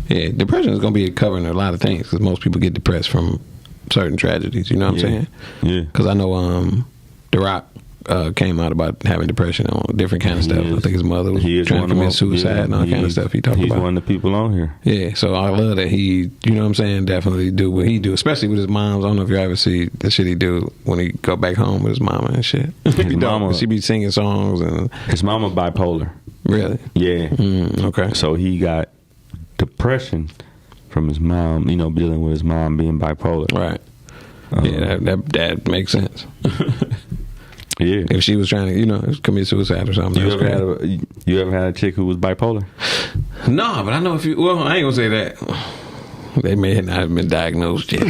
Yeah, depression is gonna be covering a lot of things because most people get depressed from certain tragedies. You know what I'm saying? Yeah. Because I know The Rock came out about having depression on different kind of stuff. I think his mother was trying to commit suicide and all kind of stuff he talked about. He's one of the people on here. Yeah, so I love that he, you know what I'm saying, definitely do what he do, especially with his moms. I don't know if you ever see the shit he do when he go back home with his mama and shit. His mama, she be singing songs and his mama bipolar. Really? Yeah. Okay. So he got depression from his mom, you know, dealing with his mom being bipolar. Right. Yeah, that makes sense. Yeah. If she was trying to, you know, commit suicide or something. You ever had a chick who was bipolar? No, but I know if you. Well, I ain't gonna say that. They may not have been diagnosed yet.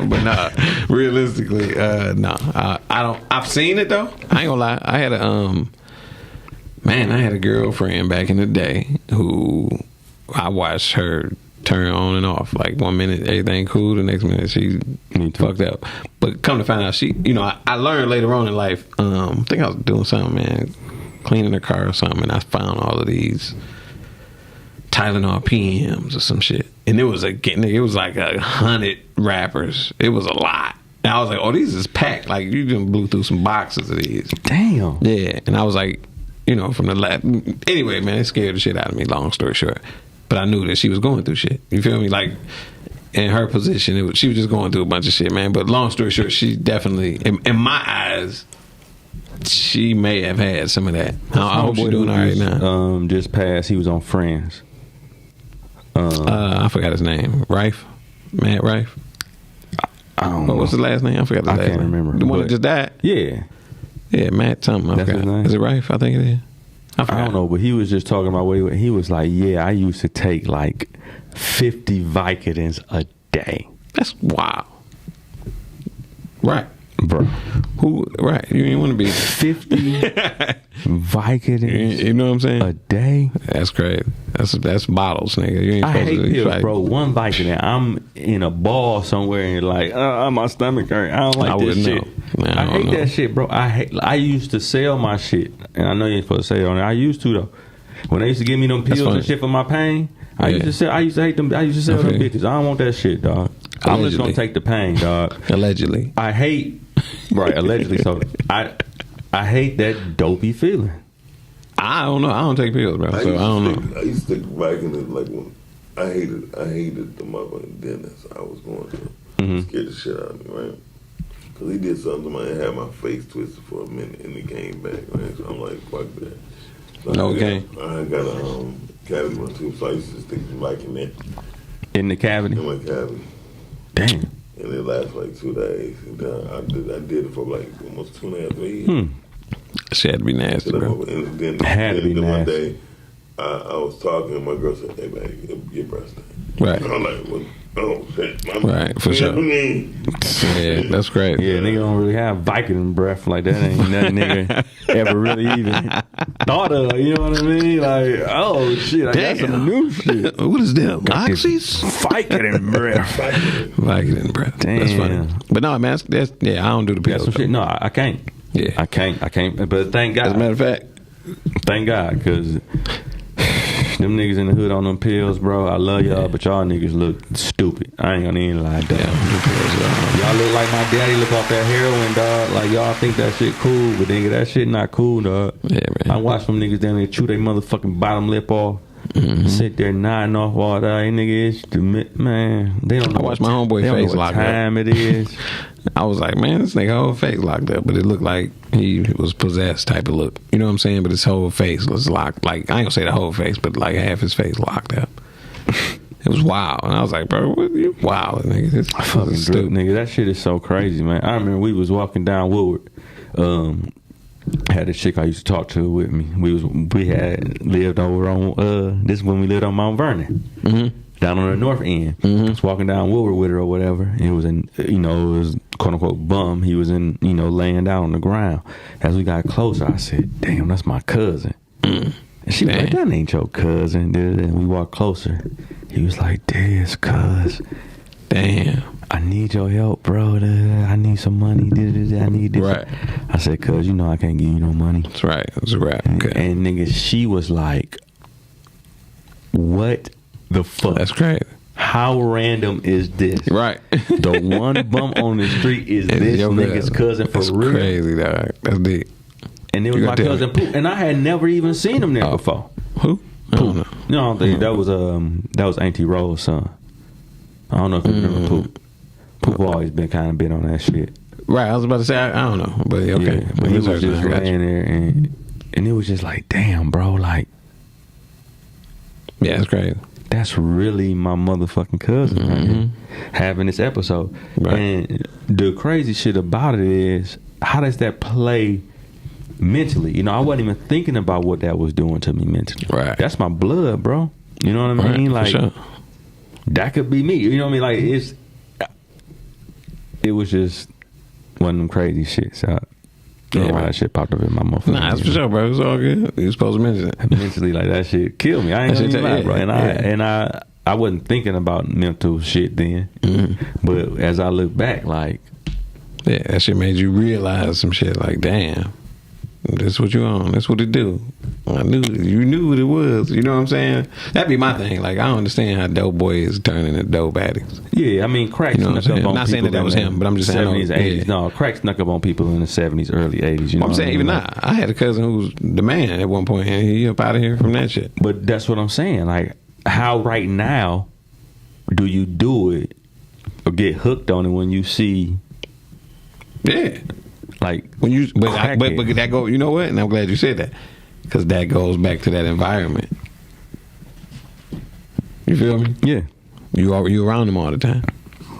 But nah, realistically, no. I don't. I've seen it though. I ain't gonna lie. I had a girlfriend back in the day who I watched her turn on and off. Like 1 minute everything cool, the next minute she fucked up. But come to find out, she, you know, I learned later on in life. I think I was doing something, man, cleaning her car or something, and I found all of these Tylenol PMs or some shit, and it was like 100 wrappers. It was a lot. And I was like, oh, these is packed. Like, you can blew through some boxes of these. Damn. Yeah, and I was like, you know, from the lab. Anyway, man, it scared the shit out of me. Long story short. But I knew that she was going through shit. You feel me? Like, in her position, she was just going through a bunch of shit, man. But long story short, she definitely, in my eyes, she may have had some of that. I hope she's doing all right now. Just passed. He was on Friends. I forgot his name. Rife? Matt Rife? I don't know. What's his last name? I forgot the last name. I can't remember. The one that just died? Yeah. Yeah, Matt something. That's his name? Is it Rife? I think it is. I don't know, but he was just talking about what he was like, yeah, I used to take like 50 Vicodins a day. That's wild. Right. Bro. Right. You didn't want to be 50 Vicodins. You know what I'm saying? A day? That's crazy. That's bottles, nigga. You ain't I supposed hate to pills, bro. One Vicodin, I'm in a ball somewhere and like, my stomach hurt. I don't like this shit. Man, I hate that shit, bro. I used to sell my shit, and I know you ain't supposed to say it on it. I used to though. When they used to give me them pills and shit for my pain, I used to hate them. I used to sell them bitches. I don't want that shit, dog. I'm just gonna take the pain, dog. Allegedly. I hate, right? Allegedly, so I hate that dopey feeling. I don't know. I don't take pills, bro. So I don't know. I used to take Vicodin like when I hated the motherfucking dentist I was going to. Scared the shit out of me, right? Because he did something to my head, had my face twisted for a minute, and he came back, right? So I'm like, fuck that. So I got a cavity one too, so I used to stick the Vicodin in the cavity. In my cavity. Damn. And it lasted like 2 days. And I did it for like almost 2.5 years. Shit had to be nasty, bro. And then, had to be nasty. One day, I was talking, and my girl said, "Hey, babe, your breast thing." Right. And I'm like, well, oh shit, right, for sure. Yeah, that's great. Yeah, nigga don't really have Vicodin breath like that. Ain't nothing nigga ever really even thought of. You know what I mean? Like, oh shit, I got some new shit. What is them? Oxys? Vicodin breath. Vicodin breath. Damn. That's funny. But no, man, that's I don't do the pills. Some shit. No, I can't. Yeah, I can't. But thank God. As a matter of fact, thank God, because them niggas in the hood on them pills, bro. I love y'all, but y'all niggas look stupid. I ain't gonna even lie, dog. Y'all look like my daddy look off that heroin, dog. Like y'all think that shit cool, but nigga, that shit not cool, dog. Yeah, man. I watch them niggas down there chew their motherfucking bottom lip off. Sit there nodding off all that. Nigga, it's man. They don't know. I watched my homeboy face locked up. Time it is. I was like, man, this nigga whole face locked up, but it looked like he was possessed type of look. You know what I'm saying? But his whole face was locked. Like, I ain't gonna say the whole face, but like half his face locked up. It was wild. And I was like, bro, what you wild, nigga? This fucking stupid. Nigga, that shit is so crazy, man. I remember we was walking down Woodward. Had a chick I used to talk to with me. We had lived over on this is when we lived on Mount Vernon. Down on the north end. I was walking down Woodward with her or whatever. It was in, it was quote unquote bum. He was in, laying down on the ground. As we got closer, I said, damn, that's my cousin. And she was like, that ain't your cousin. And we walked closer. He was like, Dez, cuz. Damn. I need your help, bro. I need some money. I need this. Right. I said, cuz, I can't give you no money. That's right. That's right. Okay. And nigga, she was like, what the fuck? That's crazy. How random is this? Right. The one bum on the street is this nigga's cousin for That's real. Crazy, dog. That's deep. And it was my cousin Poop. And I had never even seen him there before. Who? I don't know. No, I don't think that was Auntie Rose's son. I don't know if you remember Poop. Poop always been on that shit. Right, I was about to say I don't know, but okay. Yeah, but he was just laying there, and it was just like, damn, bro, like, yeah, it's crazy. That's really my motherfucking cousin right here, having this episode. Right. And the crazy shit about it is, how does that play mentally? I wasn't even thinking about what that was doing to me mentally. Right. That's my blood, bro. You know what I mean? Like, sure. That could be me. You know what I mean? Like, it was just one of them crazy shit. So I don't know why that shit popped up in my motherfucker. Nah, that's for sure, bro. It's all good. You supposed to mention it. Mentally, like, that shit killed me. I ain't gonna lie, bro. And I wasn't thinking about mental shit then. But as I look back, like, yeah, that shit made you realize some shit. Like, damn, that's what you on. That's what it do. You knew what it was. You know what I'm saying? That'd be my thing. Like, I don't understand how dope boys turn into dope addicts. Yeah, I mean, crack snuck up on people. I'm not saying that was him, but I'm just saying 70s, 80s. No, crack snuck up on people in the 70s, early 80s. You know I'm saying even now. I had a cousin who was the man at one point, and he up out of here from that shit. But that's what I'm saying. Like, how right now do you do it get hooked on it when you see, like when you, but that go. You know what? And I'm glad you said that because that goes back to that environment. You feel me? Yeah. You around them all the time.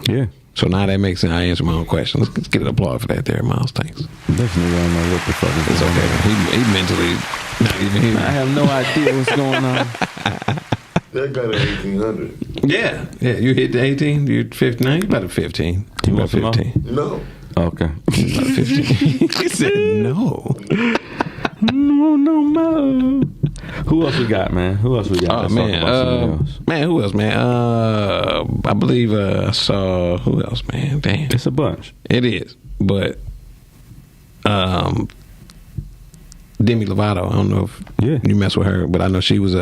Yeah. So now that makes sense. I answer my own question. Let's get an applaud for that there, Miles. Thanks. This nigga don't know what the fuck is It's going okay. on. He mentally not even here. I have no idea what's going on. That got an 1800. Yeah. You hit the 18. You're 59. You about a 15. You about want some more? 15. No. Okay. You about 15. He said no. No. Who else we got, man? Who else we got? Oh Let's talk about something else. man, who else, man? I believe I saw who else, man? Damn, It's a bunch. it is. But Demi Lovato. I don't know if you mess with her, but I know she was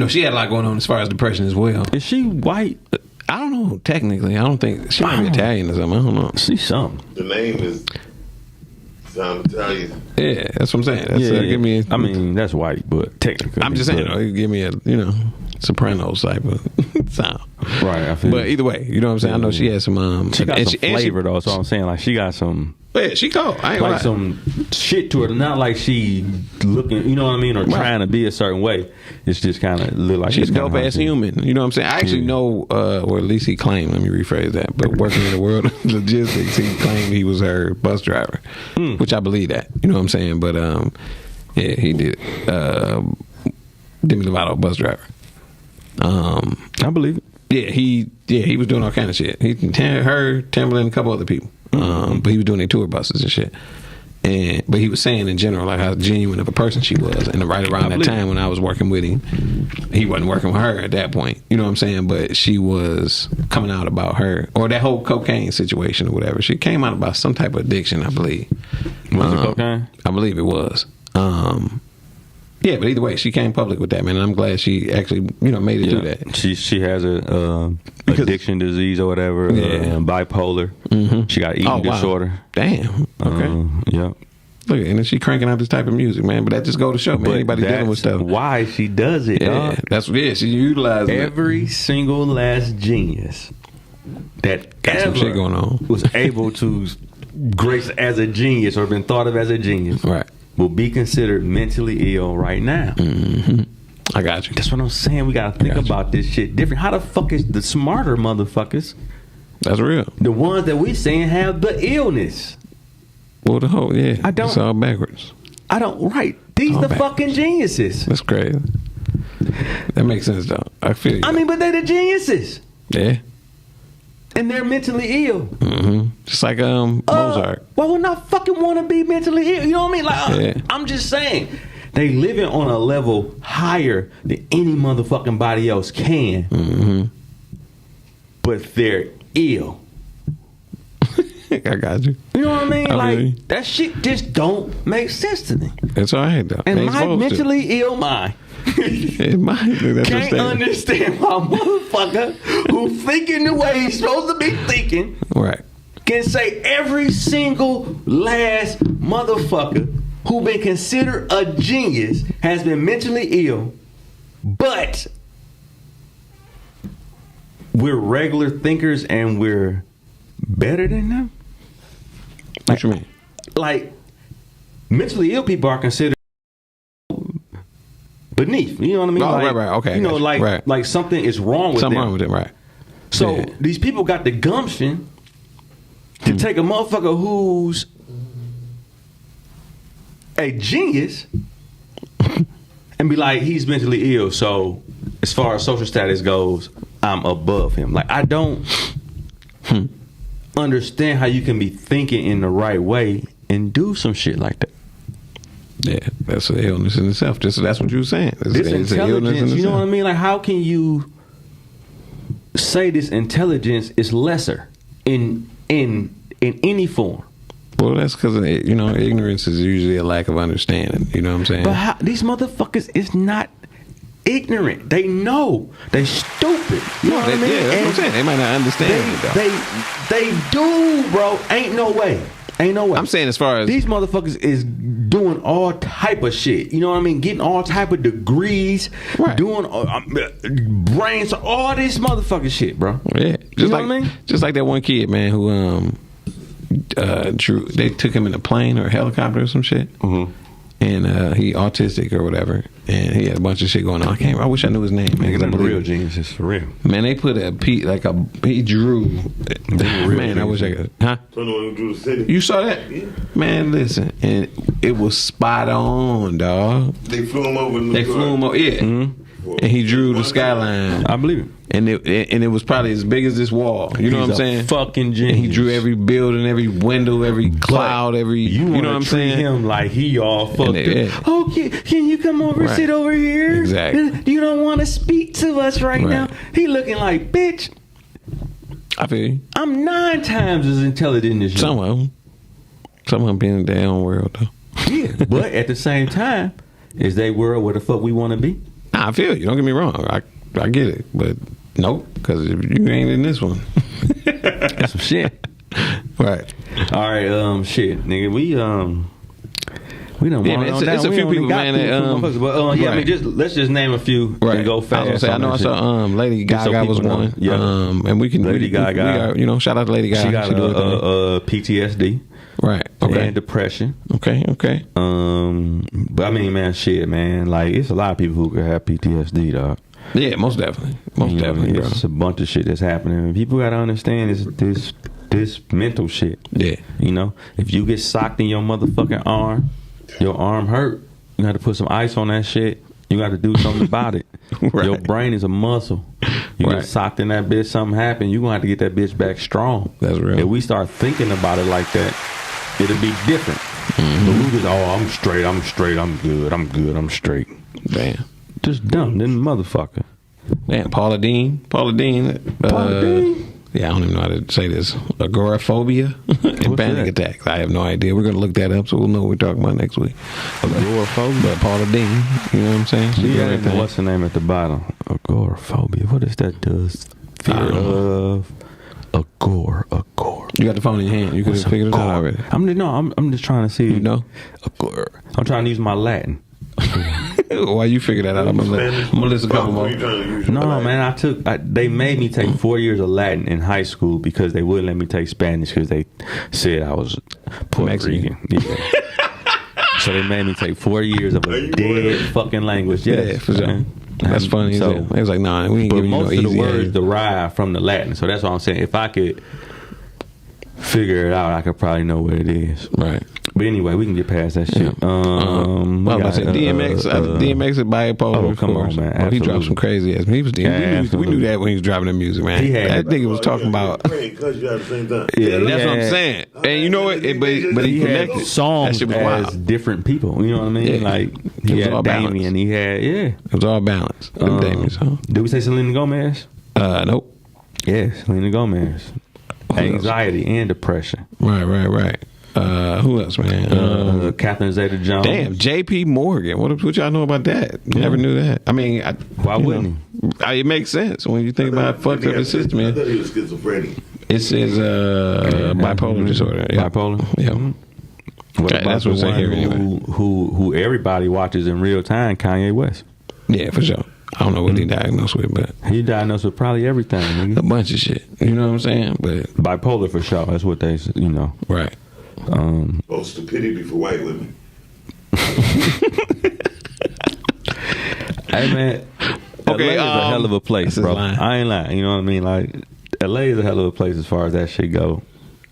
she had a lot going on as far as depression as well. Is she white? I don't know. Technically, I don't think she might be Italian or something. I don't know. She's something. The name is sound Italian. Yeah, that's what I'm saying. That's, give me. I mean, that's white, but technically, I'm just saying. Give me a Sopranos type of sound. Right. I feel. But either way, you know what I'm saying. I know she has some. She got some flavor though. So I'm saying, like, she got some. Yeah, she cold. I ain't like lying. some shit to her. Not like she looking, you know what I mean, or trying to be a certain way. It's just kind of look like she's a dope ass human. You know what I'm saying? I actually know, or at least he claimed. Let me rephrase that. But working in the world of logistics, he claimed he was her bus driver, which I believe that. You know what I'm saying? But yeah, he did. Demi Lovato, bus driver. I believe it. Yeah, he was doing all kind of shit. Her, Timberland, a couple other people. But he was doing their tour buses and shit. But he was saying in general, like, how genuine of a person she was. And right around that time when I was working with him, he wasn't working with her at that point. You know what I'm saying? But she was coming out about her, or that whole cocaine situation or whatever. She came out about some type of addiction, I believe. Was it cocaine? I believe it was. Yeah, but either way, she came public with that, man. And I'm glad she actually, made it through that. She has a addiction disease or whatever, bipolar. Mm-hmm. She got eating disorder. Wow. Damn. Okay. Yeah. Look, and then she cranking out this type of music, man. But that just go to show, man. Anybody dealing with stuff. Why she does it, dog. She utilizes every single last genius that got some shit going on was able to grace as a genius or been thought of as a genius. Right. Will be considered mentally ill right now. Mm-hmm. I got you. That's what I'm saying. We gotta think about this shit different. How the fuck is the smarter motherfuckers? That's real. The ones that we saying have the illness. Well, the whole I don't. It's all backwards. I don't. Right. These the fucking geniuses. That's crazy. That makes sense though. I feel you. I mean, but they're the geniuses. Yeah. And they're mentally ill. Mm-hmm. Just like Mozart. Why would not fucking want to be mentally ill? You know what I mean? Like, I'm just saying, they living on a level higher than any motherfucking body else can. Mm-hmm. But they're ill. I got you. You know what I mean? Really? That shit just don't make sense to me. It's all right though. And my mentally ill mind can't understand why a motherfucker who thinking the way he's supposed to be thinking, right, can say every single last motherfucker who been considered a genius has been mentally ill, but we're regular thinkers and we're better than them. What you mean? Like, mentally ill people are considered beneath. You know what I mean? Oh, like, right. Okay. You know, like something is wrong with something them. wrong with it, right? So these people got the gumption to take a motherfucker who's a genius and be like, he's mentally ill. So as far as social status goes, I'm above him. Like, I don't understand how you can be thinking in the right way and do some shit like that. Yeah, that's an illness in itself. That's what you were saying. This intelligence, you know what I mean? Like, how can you say this intelligence is lesser in any form? Well, that's because ignorance is usually a lack of understanding. You know what I'm saying? But these motherfuckers is not ignorant. They know. They stupid. You know what I mean? Yeah, that's what I'm saying. They might not understand it, though. They do, bro. Ain't no way. I'm saying as far as these motherfuckers is doing all type of shit. You know what I mean? Getting all type of degrees, Right. doing brains, all this motherfucking shit, bro. Yeah, You know what I mean? Just like that one kid, man, who Drew. They took him in a plane or a helicopter or some shit, and he autistic or whatever, and he had a bunch of shit going on. I wish I knew his name, man. Because I'm a real genius, for real. Man, they put he drew. Man, I wish I could. Huh? So the one who drew the city. You saw that? Yeah. Man, listen, and it was spot on, dog. They flew him over. They flew him over, yeah, and he drew the skyline. I believe it. And it was probably as big as this wall. You know what I'm saying? Fucking genius. And he drew every building, every window, every cloud, every. You know what I'm treat saying? him like he all fucked up. Yeah. Oh, can you come over, Right. sit over here? Exactly. You don't want to speak to us right now. He looking like, bitch, I feel you. I'm 9 times as intelligent as you. Some of them being in their own world though. Yeah, but at the same time, is they world where the fuck we want to be? Nah, I feel you. Don't get me wrong. I get it, but nope, because you ain't in this one. That's some shit. Right. All right, shit, nigga, we done. Yeah, man, it's a few people, man. But yeah, I mean, let's just name a few and go fast. I know I saw Lady Gaga was one. Yeah, and we can Lady Gaga. We are, shout out to Lady Gaga. She got PTSD, right? Okay, and depression. Okay. But I mean, man, shit, man. Like, it's a lot of people who could have PTSD, dog. Yeah, most definitely, bro. It's a bunch of shit that's happening. And people gotta understand this mental shit. Yeah, you know, if you get socked in your motherfucking arm, your arm hurt. You got to put some ice on that shit. You got to do something about it. Right. Your brain is a muscle. You get socked in that bitch, something happen, you gonna have to get that bitch back strong. That's real. If we start thinking about it like that, it'll be different. But we just, I'm straight, I'm good, I'm straight. Damn. Just dumb, then motherfucker. Man, Paula Dean. Yeah, I don't even know how to say this. Agoraphobia and panic attacks. I have no idea. We're going to look that up so we'll know what we're talking about next week. Agoraphobia. But Paula Dean, you know what I'm saying? Yeah, what's the name at the bottom? Agoraphobia. What is that? Does fear of agor. You got the phone in your hand. You could have figured it out already. I'm just trying to see. You know? Agor. I'm trying to use my Latin. While you figure that out, I'm gonna listen a couple more. No, man, they made me take 4 years of Latin in high school because they wouldn't let me take Spanish because they said I was Puerto Rican. Yeah. So they made me take 4 years of a dead fucking language. Yeah, for sure. That's funny. So it was like, nah, we ain't giving you no easy. Most of the words derive from the Latin, so that's what I'm saying. If I could figure it out, I could probably know what it is. Right. But anyway, we can get past that shit. I was about to say DMX. DMX is bipolar. Oh, come on, man. He dropped some crazy ass. He was. We knew that when he was dropping the music, man. That nigga was talking about. Because you at the same time. Yeah, that's what I'm saying. And you know what? But he connected songs as wild. Different people. You know what I mean? Yeah. Like he had Damien. He had It was all balanced. Damien song. Did we say Selena Gomez? Nope. Yeah, Selena Gomez. Anxiety and depression. Right. Who else, man? Catherine Zeta-Jones. Damn, J.P. Morgan. What y'all know about that? Never knew that. I mean, why wouldn't he? It makes sense when you think about fucked up his system. I thought he was schizophrenic. It says bipolar disorder. Yeah. Bipolar. Yeah. What about that's what's the one here anyway. Who everybody watches in real time? Kanye West. Yeah, for sure. I don't know what he diagnosed with, but he diagnosed with probably everything. Nigga. A bunch of shit. You know what I'm saying? But bipolar for sure. That's what they, Right. Stupidity for white women. Hey man, okay, LA is a hell of a place, bro. I ain't lying. You know what I mean? Like, LA is a hell of a place as far as that shit go.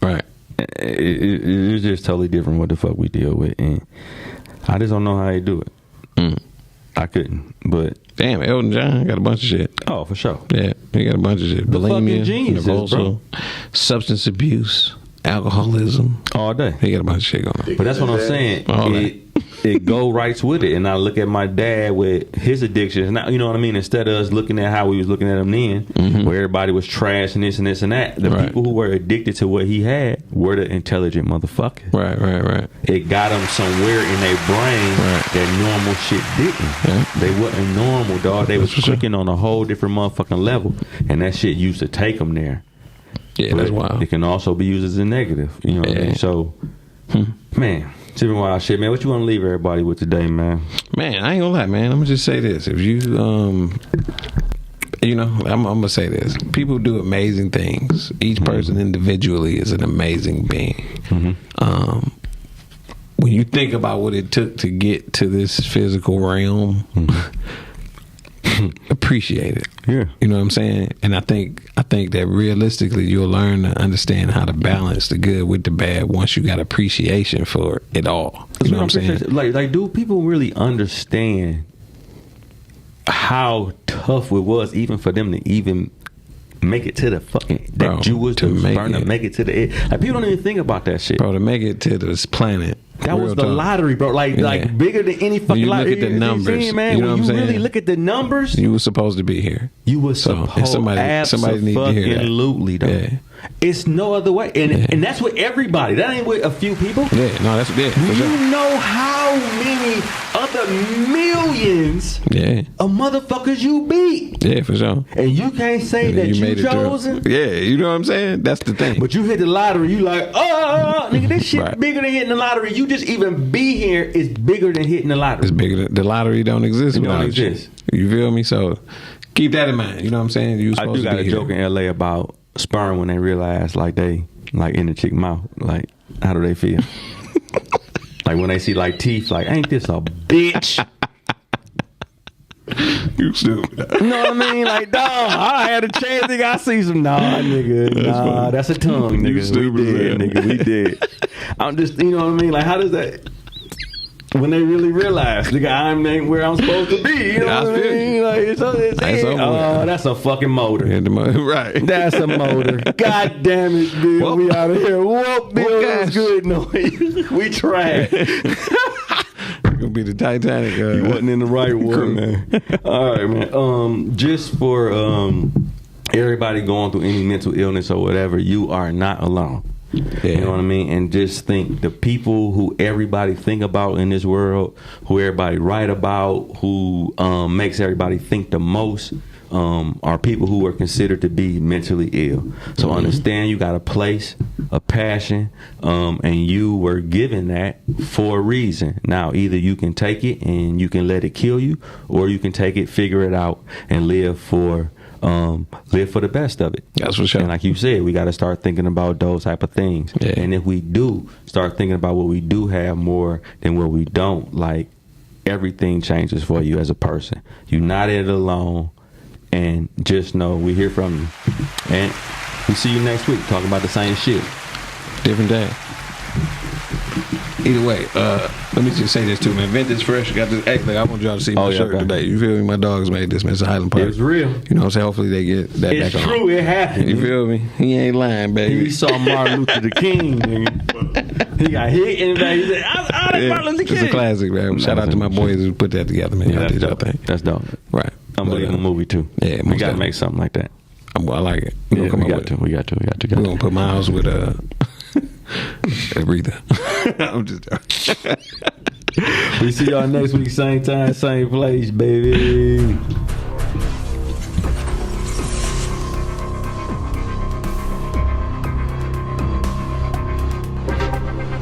Right. It's just totally different what the fuck we deal with, and I just don't know how they do it. I couldn't, but damn, Elton John got a bunch of shit. Oh, for sure. Yeah, he got a bunch of shit. Bulimia, geniuses, bro. Substance abuse, alcoholism, all day. He got a bunch of shit going on. But that's what I'm saying. It go right with it, and I look at my dad with his addictions. Now, you know what I mean. Instead of us looking at how we was looking at him then, where everybody was trash and this and this and that, the people who were addicted to what he had were the intelligent motherfuckers. Right. It got them somewhere in their brain that normal shit didn't. Yeah. They wasn't normal, dog. They was clicking on a whole different motherfucking level, and that shit used to take them there. Yeah, that's wild. It can also be used as a negative. You know what I mean? So, man. Sipping wild shit, man. What you want to leave everybody with today, man? Man, I ain't gonna lie, man. I'm gonna just say this. If you, you know, I'm gonna say this. People do amazing things. Each person individually is an amazing being. When you think about what it took to get to this physical realm, appreciate it. Yeah. You know what I'm saying? And I think that realistically you'll learn to understand how to balance the good with the bad once you got appreciation for it all. You know what I'm saying? Like, do people really understand how tough it was even for them to even make it to the fucking Jewish to make it to the end? Like, people don't even think about that shit, bro. To make it to this planet. That was the lottery, bro. Like bigger than any fucking lottery. Look at the numbers, man. you know when what I'm you really saying? look at the numbers, you were supposed to be here. You were supposed. Somebody need to hear that. Absolutely, though. Yeah. It's no other way, and that's with everybody. That ain't with a few people. Yeah, no, that's for sure. You know how many other millions of motherfuckers you beat. Yeah, for sure. And you can't say that you chosen. Yeah, you know what I'm saying? That's the thing. But you hit the lottery, you like, nigga, this shit bigger than hitting the lottery. You just even be here is bigger than hitting the lottery. It's bigger than the lottery don't exist. It don't exist. You feel me? So keep that in mind. You know what I'm saying? You supposed I do got to be a joke in LA about sperm when they realize like they like in the chick mouth. Like, how do they feel? Like when they see like teeth, like, ain't this a bitch? You stupid. You know what I mean? Like, dog, I had a chance, nigga. I see some, nigga. That's a tongue, nigga. You stupid, we did, nigga. We did. I'm just, you know what I mean? Like, how does that? When they really realize, nigga, I'm where I'm supposed to be. You know what I mean? Like, that's a fucking motor. Yeah, right. That's a motor. God damn it, Bill. We out of here. Whoop, Bill. That's good noise. We tried. Gonna be the Titanic. You wasn't in the right one, man. All right, man. Just for everybody going through any mental illness or whatever, you are not alone. Yeah. You know what I mean? And just think the people who everybody think about in this world, who everybody write about, who makes everybody think the most, are people who are considered to be mentally ill. So understand you got a place, a passion, and you were given that for a reason. Now, either you can take it and you can let it kill you, or you can take it, figure it out, and live for the best of it. That's for sure. And like you said, we got to start thinking about those type of things. Yeah. And if we do start thinking about what we do have more than what we don't, like, everything changes for you as a person. You're not in it alone. And just know we hear from you. And we see you next week talking about the same shit. Different day. Either way, let me just say this too, man. Vintage Fresh got this. Actually, I want y'all to see my shirt today. You feel me? My dogs made this, man. It's a Highland Park. It's real. You know what I'm saying? Hopefully they get that it's back on. It's true. It happened. You feel me? He ain't lying, baby. He saw Martin Luther the King, nigga. He got hit in the back. He said, I Martin Luther King. It's a classic, man. Shout out to my boys who put that together, man. Yeah, that's dope. That's dope. Right. Unbelievable movie, too. Yeah, we got to make something like that. I like it. We got to. We're going to put my house with Aretha. I'm just we see y'all next week, same time, same place, baby.